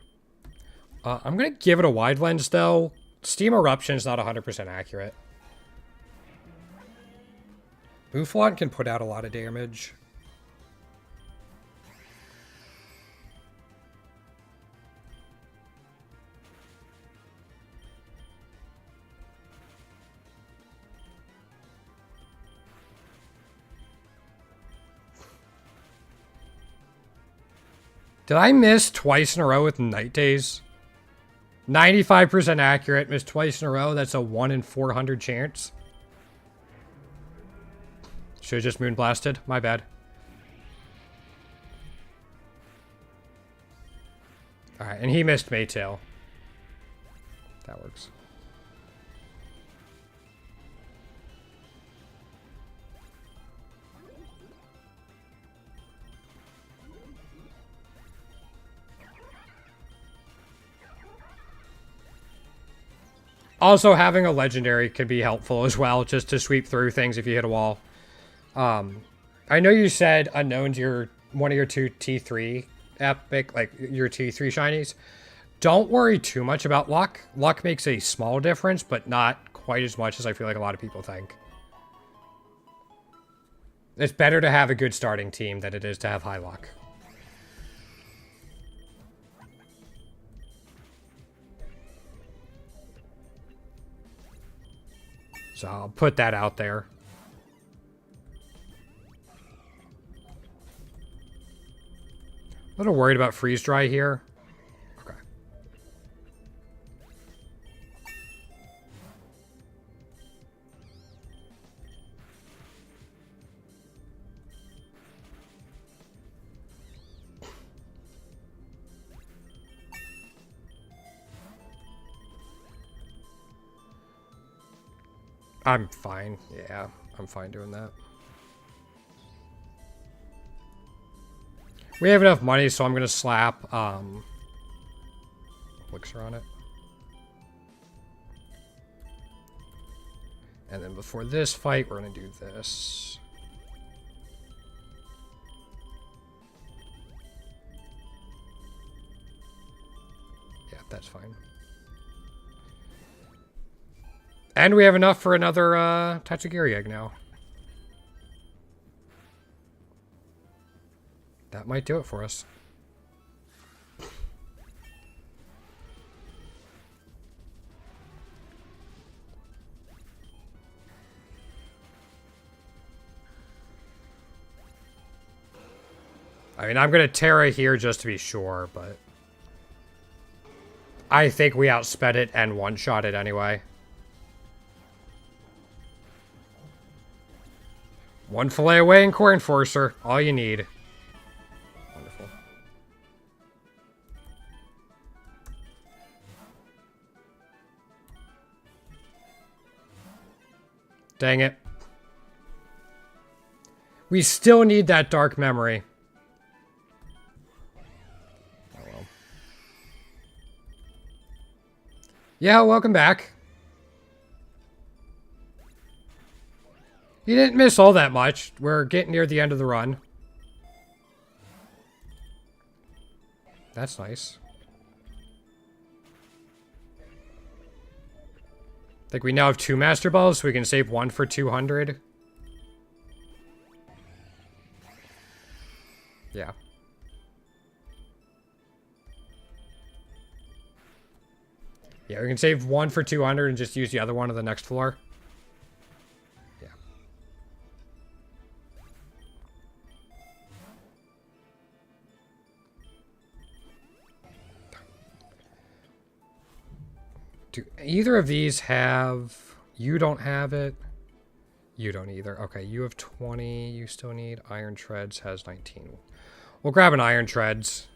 I'm going to give it a wide lens, though. Steam Eruption is not 100% accurate. Buffalon can put out a lot of damage. Did I miss twice in a row with Night Days? 95% accurate, missed twice in a row. That's a 1 in 400 chance. Should have just Moonblasted. My bad. Alright, and he missed Maytail. That works. Also, having a legendary can be helpful as well, just to sweep through things if you hit a wall. I know you said Unknown's one of your two T3 epic, like your T3 shinies. Don't worry too much about luck. Luck makes a small difference, but not quite as much as I feel like a lot of people think. It's better to have a good starting team than it is to have high luck. So I'll put that out there. A little worried about freeze dry here. Okay. I'm fine. Yeah, I'm fine doing that. We have enough money, so I'm going to slap Elixir on it. And then before this fight, we're going to do this. Yeah, that's fine. And we have enough for another Tatsugiri egg now. That might do it for us. I mean, I'm going to Terra here just to be sure, but I think we outsped it and one-shot it anyway. One fillet away and Core Enforcer. All you need. Wonderful. Dang it. We still need that dark memory. Oh well. Yeah, welcome back. You didn't miss all that much. We're getting near the end of the run. That's nice. I think we now have 2 Master Balls, so we can save 1 for 200. Yeah. Yeah, we can save 1 for 200 and just use the other one on the next floor. Yeah. Do either of these have... You don't have it. You don't either. Okay, you have 20. You still need Iron Treads. Has 19. We'll grab an Iron Treads.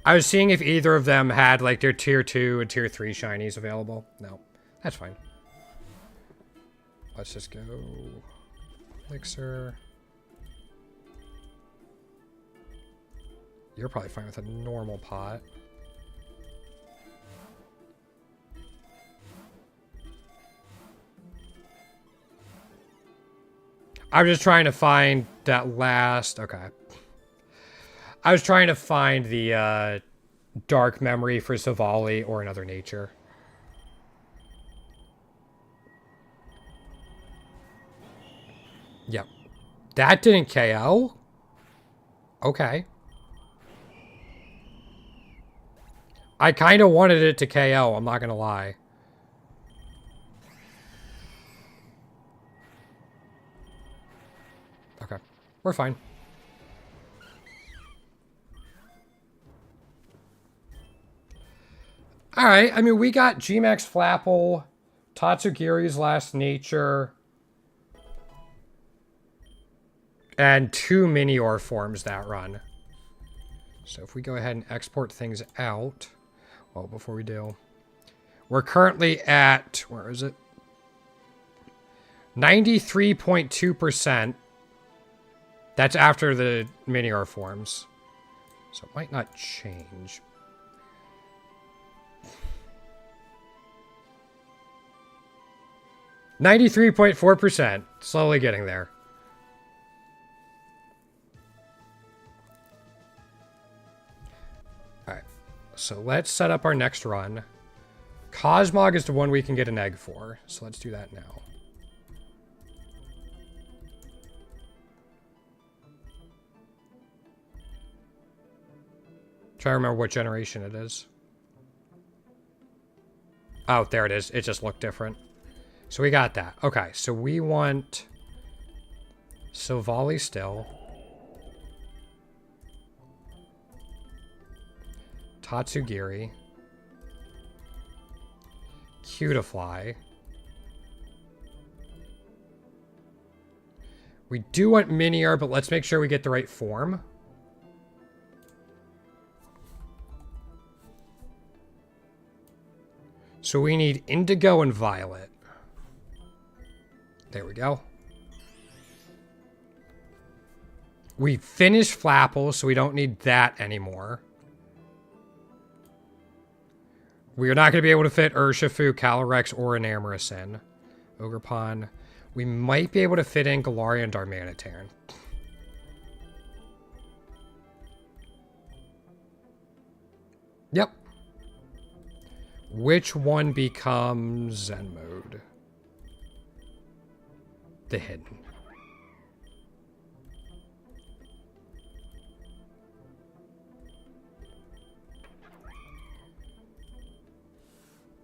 I was seeing if either of them had like their tier 2 and tier 3 shinies available. No, that's fine. Let's just go Elixir. You're probably fine with a normal pot. I'm just trying to find that last... Okay. I was trying to find the dark memory for Savali or another nature. Yep. That didn't KO? Okay. I kind of wanted it to KO, I'm not going to lie. Okay. We're fine. Alright, I mean, we got Gmax Flapple, Tatsugiri's Last Nature, and 2 Minior forms that run. So if we go ahead and export things out, well, before we do, we're currently at, where is it? 93.2%. That's after the Minior forms. So it might not change. %. Slowly getting there. Alright. So let's set up our next run. Cosmog is the one we can get an egg for. So let's do that now. Try to remember what generation it is. Oh, there it is. It just looked different. So we got that. Okay, so we want Silvally still. Tatsugiri. Cutiefly. We do want Minior, but let's make sure we get the right form. So we need Indigo and Violet. There we go. We finished Flapple, so we don't need that anymore. We are not going to be able to fit Urshifu, Calyrex, or an Amarison. Ogerpon. We might be able to fit in Galarian Darmanitan. Yep. Which one becomes Zen mode? The hidden.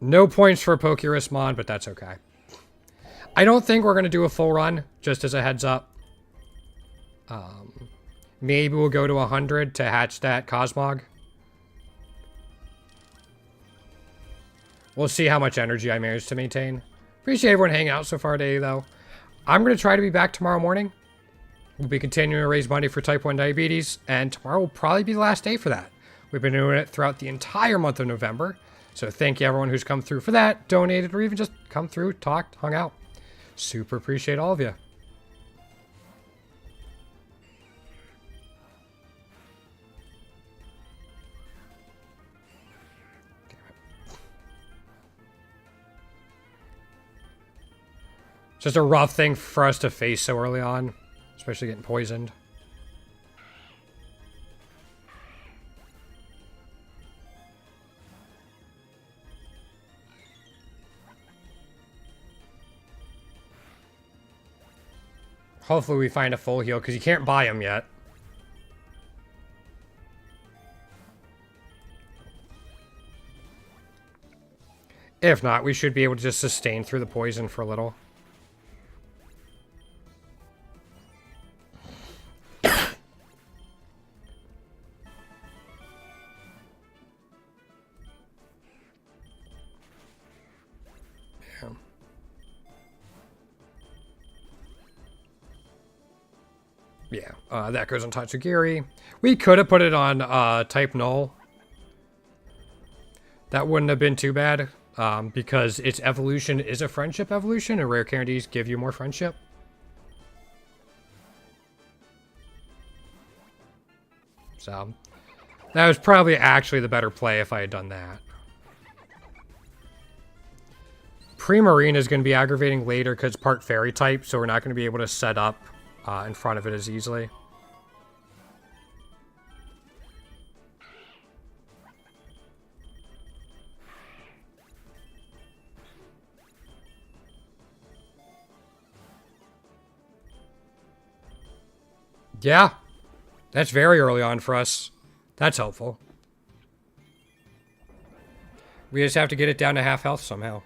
No points for Pokerismon, but that's okay. I don't think we're going to do a full run, just as a heads up. Maybe we'll go to 100 to hatch that Cosmog. We'll see how much energy I manage to maintain. Appreciate everyone hanging out so far today, though. I'm going to try to be back tomorrow morning. We'll be continuing to raise money for type 1 diabetes, and tomorrow will probably be the last day for that. We've been doing it throughout the entire month of November, so thank you everyone who's come through for that, donated, or even just come through, talked, hung out. Super appreciate all of you. It's just a rough thing for us to face so early on, especially getting poisoned. Hopefully we find a full heal, because you can't buy them yet. If not, we should be able to just sustain through the poison for a little. Yeah, that goes on Tatsugiri. We could have put it on type null. That wouldn't have been too bad, because its evolution is a friendship evolution, and rare candies give you more friendship. So, that was probably actually the better play if I had done that. Primarine is going to be aggravating later because it's part fairy type, so we're not going to be able to set up in front of it as easily. Yeah, that's very early on for us. That's helpful. We just have to get it down to half health somehow.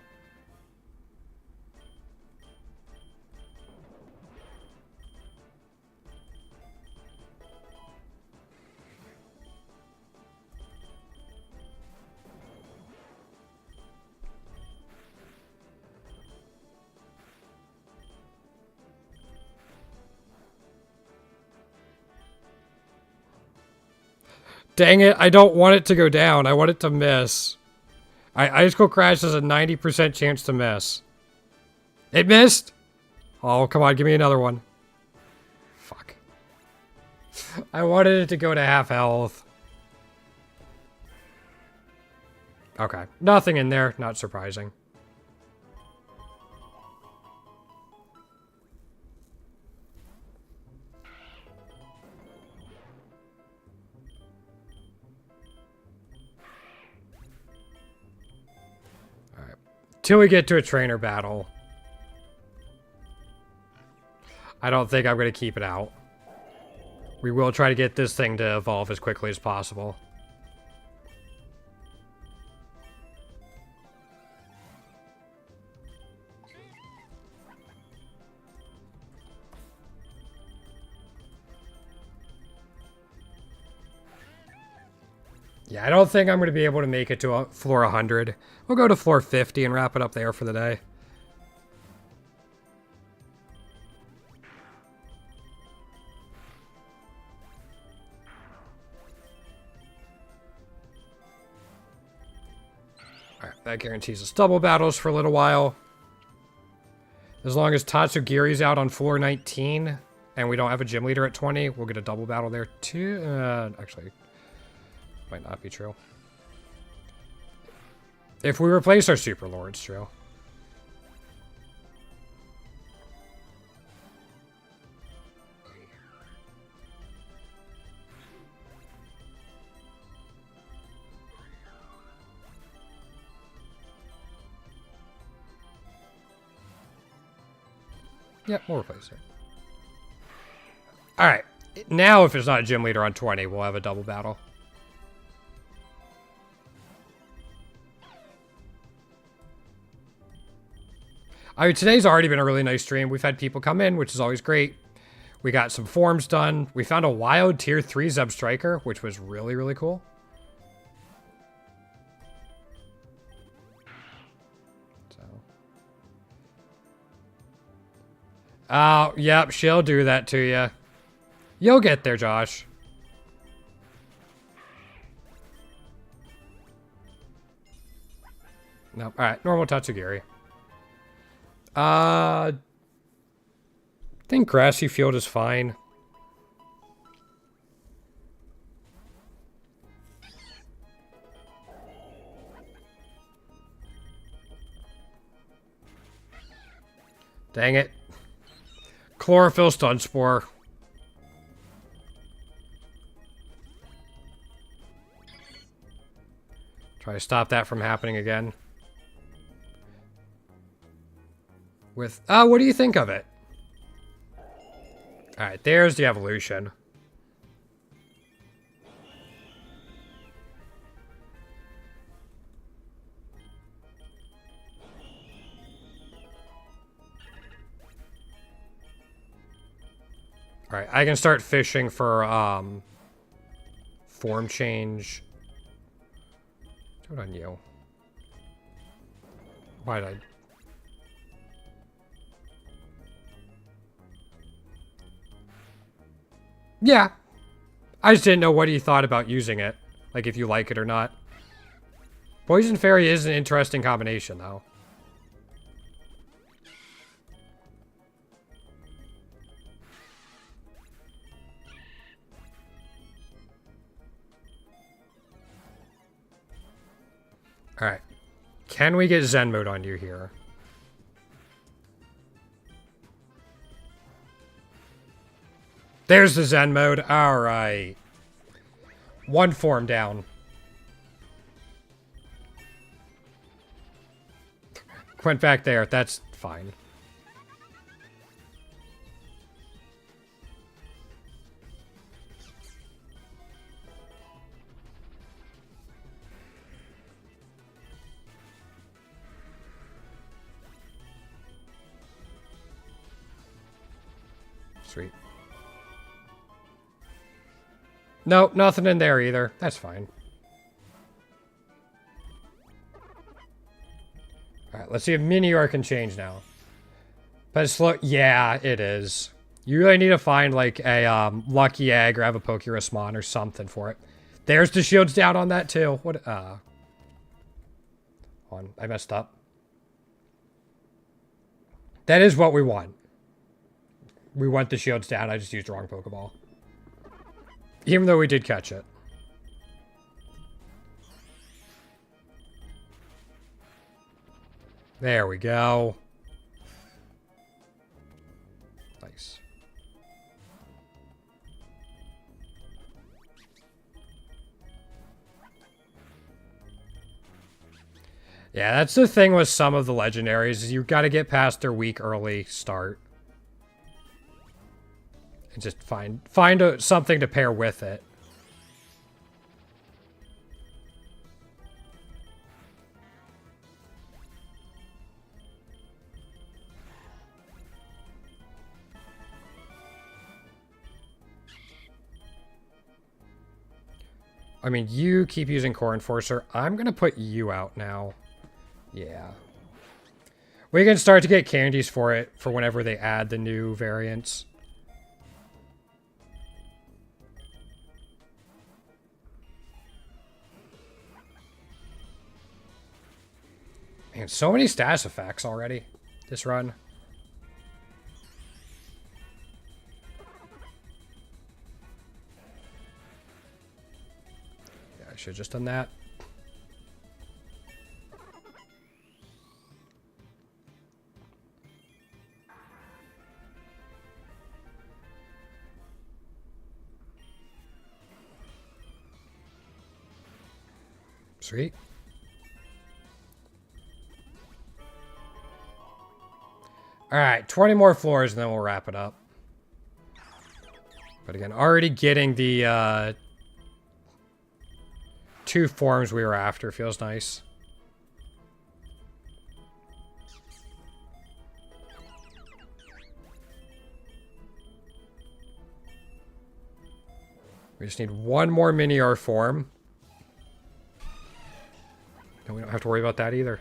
Dang it, I don't want it to go down. I want it to miss. Ice Cold Crash has a 90% chance to miss. It missed? Oh, come on, give me another one. Fuck. I wanted it to go to half health. Okay, nothing in there, not surprising. Till we get to a trainer battle. I don't think I'm going to keep it out. We will try to get this thing to evolve as quickly as possible. Yeah, I don't think I'm going to be able to make it to floor 100. We'll go to floor 50 and wrap it up there for the day. Alright, that guarantees us double battles for a little while. As long as Tatsugiri's out on floor 19 and we don't have a gym leader at 20, we'll get a double battle there too. Actually, might not be true. If we replace our Super Lords, true. Yeah, we'll replace her. Alright. Now, if it's not a gym leader on 20, we'll have a double battle. I mean, today's already been a really nice stream. We've had people come in, which is always great. We got some forms done. We found a wild tier 3 Zeb Striker, which was really, really cool. Oh, yep, she'll do that to you. You'll get there, Josh. Nope. Alright, normal Tatsugiri. I think Grassy Field is fine. Dang it. Chlorophyll Stun Spore. Try to stop that from happening again. With, what do you think of it? Alright, there's the evolution. Alright, I can start fishing for, form change. Do it on you. Why did I... Yeah. I just didn't know what you thought about using it. Like, if you like it or not. Poison Fairy is an interesting combination, though. Alright. Can we get Zen mode on you here? There's the Zen mode. Alright. One form down. Went back there. That's fine. Sweet. Nope, nothing in there either. That's fine. Alright, let's see if Minior can change now. But it's slow. Yeah, it is. You really need to find, like, a lucky egg or have a Pokerosmon or something for it. There's the shields down on that, too. What? Hold on, I messed up. That is what we want. We want the shields down. I just used the wrong Pokeball. Even though we did catch it. There we go. Nice. Yeah, that's the thing with some of the legendaries, is you've got to get past their week early start. And just find something to pair with it. I mean, you keep using Core Enforcer. I'm going to put you out now. Yeah. We can start to get candies for it for whenever they add the new variants. Man, so many status effects already this run. Yeah, I should have just done that. Sweet. Alright, 20 more floors and then we'll wrap it up. But again, already getting the 2 forms we were after feels nice. We just need one more Minior form. And we don't have to worry about that either.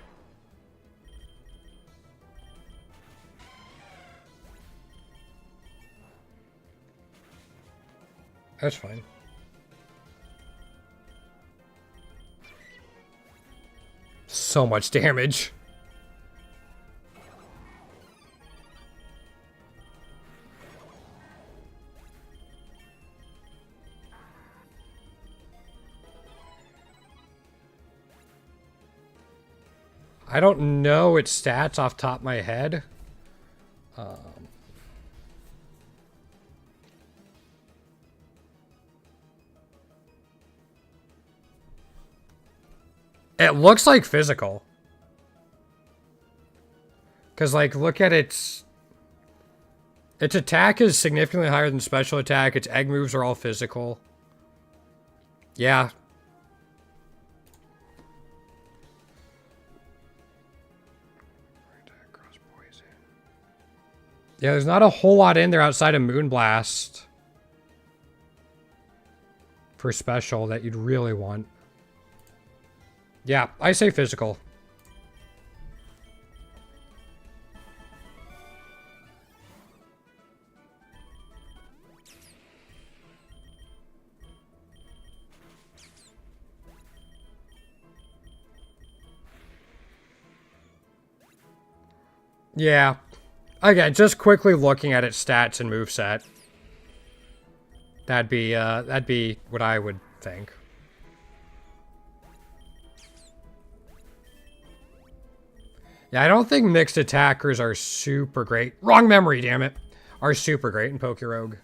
That's fine. So much damage. I don't know its stats off the top of my head. It looks like physical. Because, like, look at its... Its attack is significantly higher than special attack. Its egg moves are all physical. Yeah. Yeah, there's not a whole lot in there outside of Moonblast. For special that you'd really want. Yeah, I say physical. Yeah. Again, just quickly looking at its stats and moveset. That'd be what I would think. Yeah, I don't think mixed attackers are super great. Wrong memory, damn it. Are super great in Pokerogue.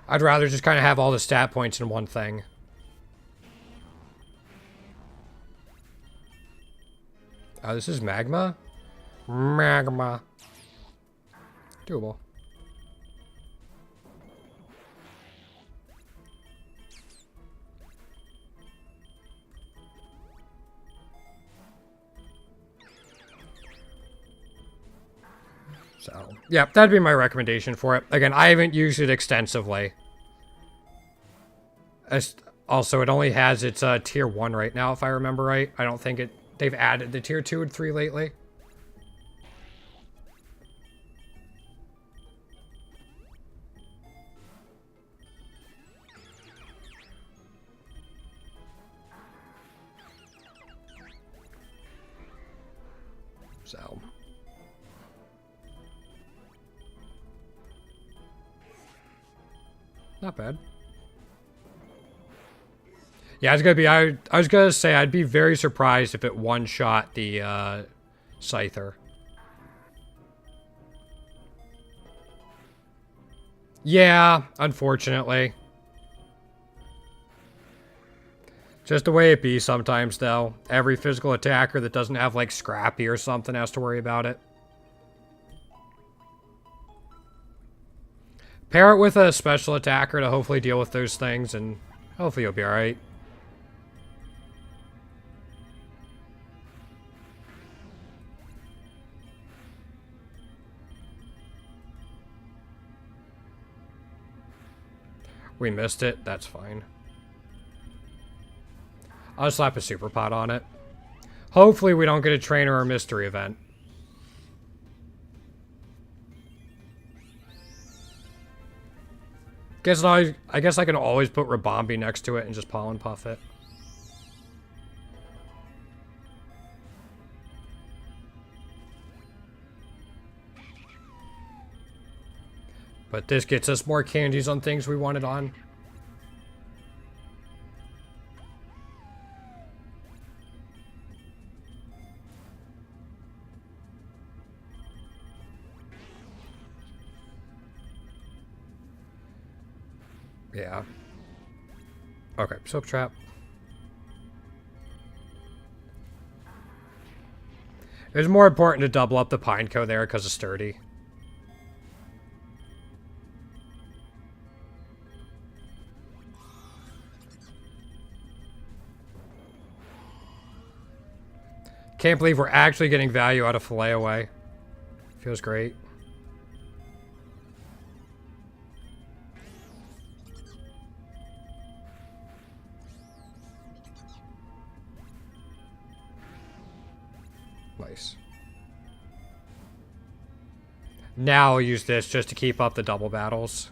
I'd rather just kind of have all the stat points in one thing. Oh, this is magma? Magma. Doable. So, yeah, that'd be my recommendation for it. Again, I haven't used it extensively. Also, it only has its tier 1 right now, if I remember right. I don't think they've added the tier 2 and 3 lately. So... not bad. Yeah, I was gonna say I'd be very surprised if it one-shot the Scyther. Yeah, unfortunately. Just the way it be sometimes, though. Every physical attacker that doesn't have, like, Scrappy or something has to worry about it. Pair it with a special attacker to hopefully deal with those things, and hopefully you'll be alright. We missed it. That's fine. I'll slap a super pot on it. Hopefully we don't get a trainer or mystery event. I guess I can always put Rabombi next to it and just pollen puff it. But this gets us more candies on things we wanted on. Yeah. Okay, soap trap. It was more important to double up the Pineco there because of sturdy. Can't believe we're actually getting value out of Fillet Away. Feels great. Nice. Now I'll use this just to keep up the double battles.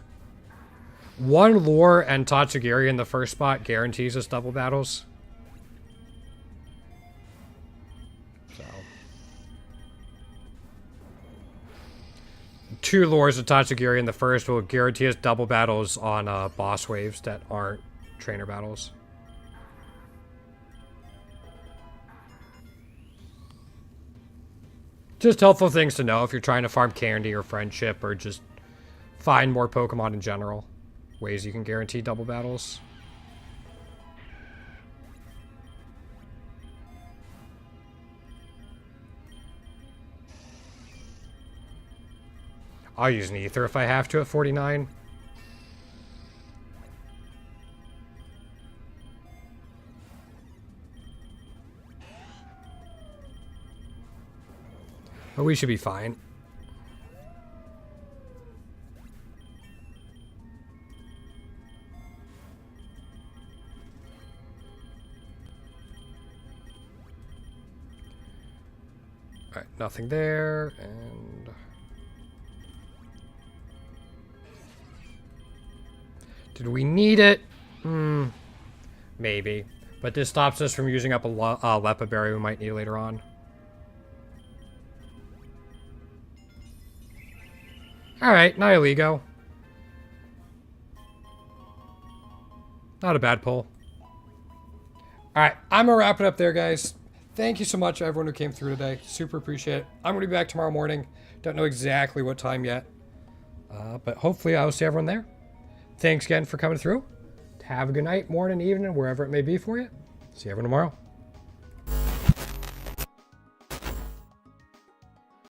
One lure and Tatsugiri in the first spot guarantees us double battles. So. 2 lures of Tatsugiri in the first will guarantee us double battles on boss waves that aren't trainer battles. Just helpful things to know if you're trying to farm candy or friendship or just find more Pokemon in general. Ways you can guarantee double battles. I'll use an Ether if I have to at 49. But we should be fine. Alright, nothing there, and... did we need it? Maybe. But this stops us from using up a Lepa berry we might need later on. Alright, Nihiligo. Not a bad pull. Alright, I'm going to wrap it up there, guys. Thank you so much, everyone who came through today. Super appreciate it. I'm going to be back tomorrow morning. Don't know exactly what time yet. But hopefully I will see everyone there. Thanks again for coming through. Have a good night, morning, evening, wherever it may be for you. See you everyone tomorrow.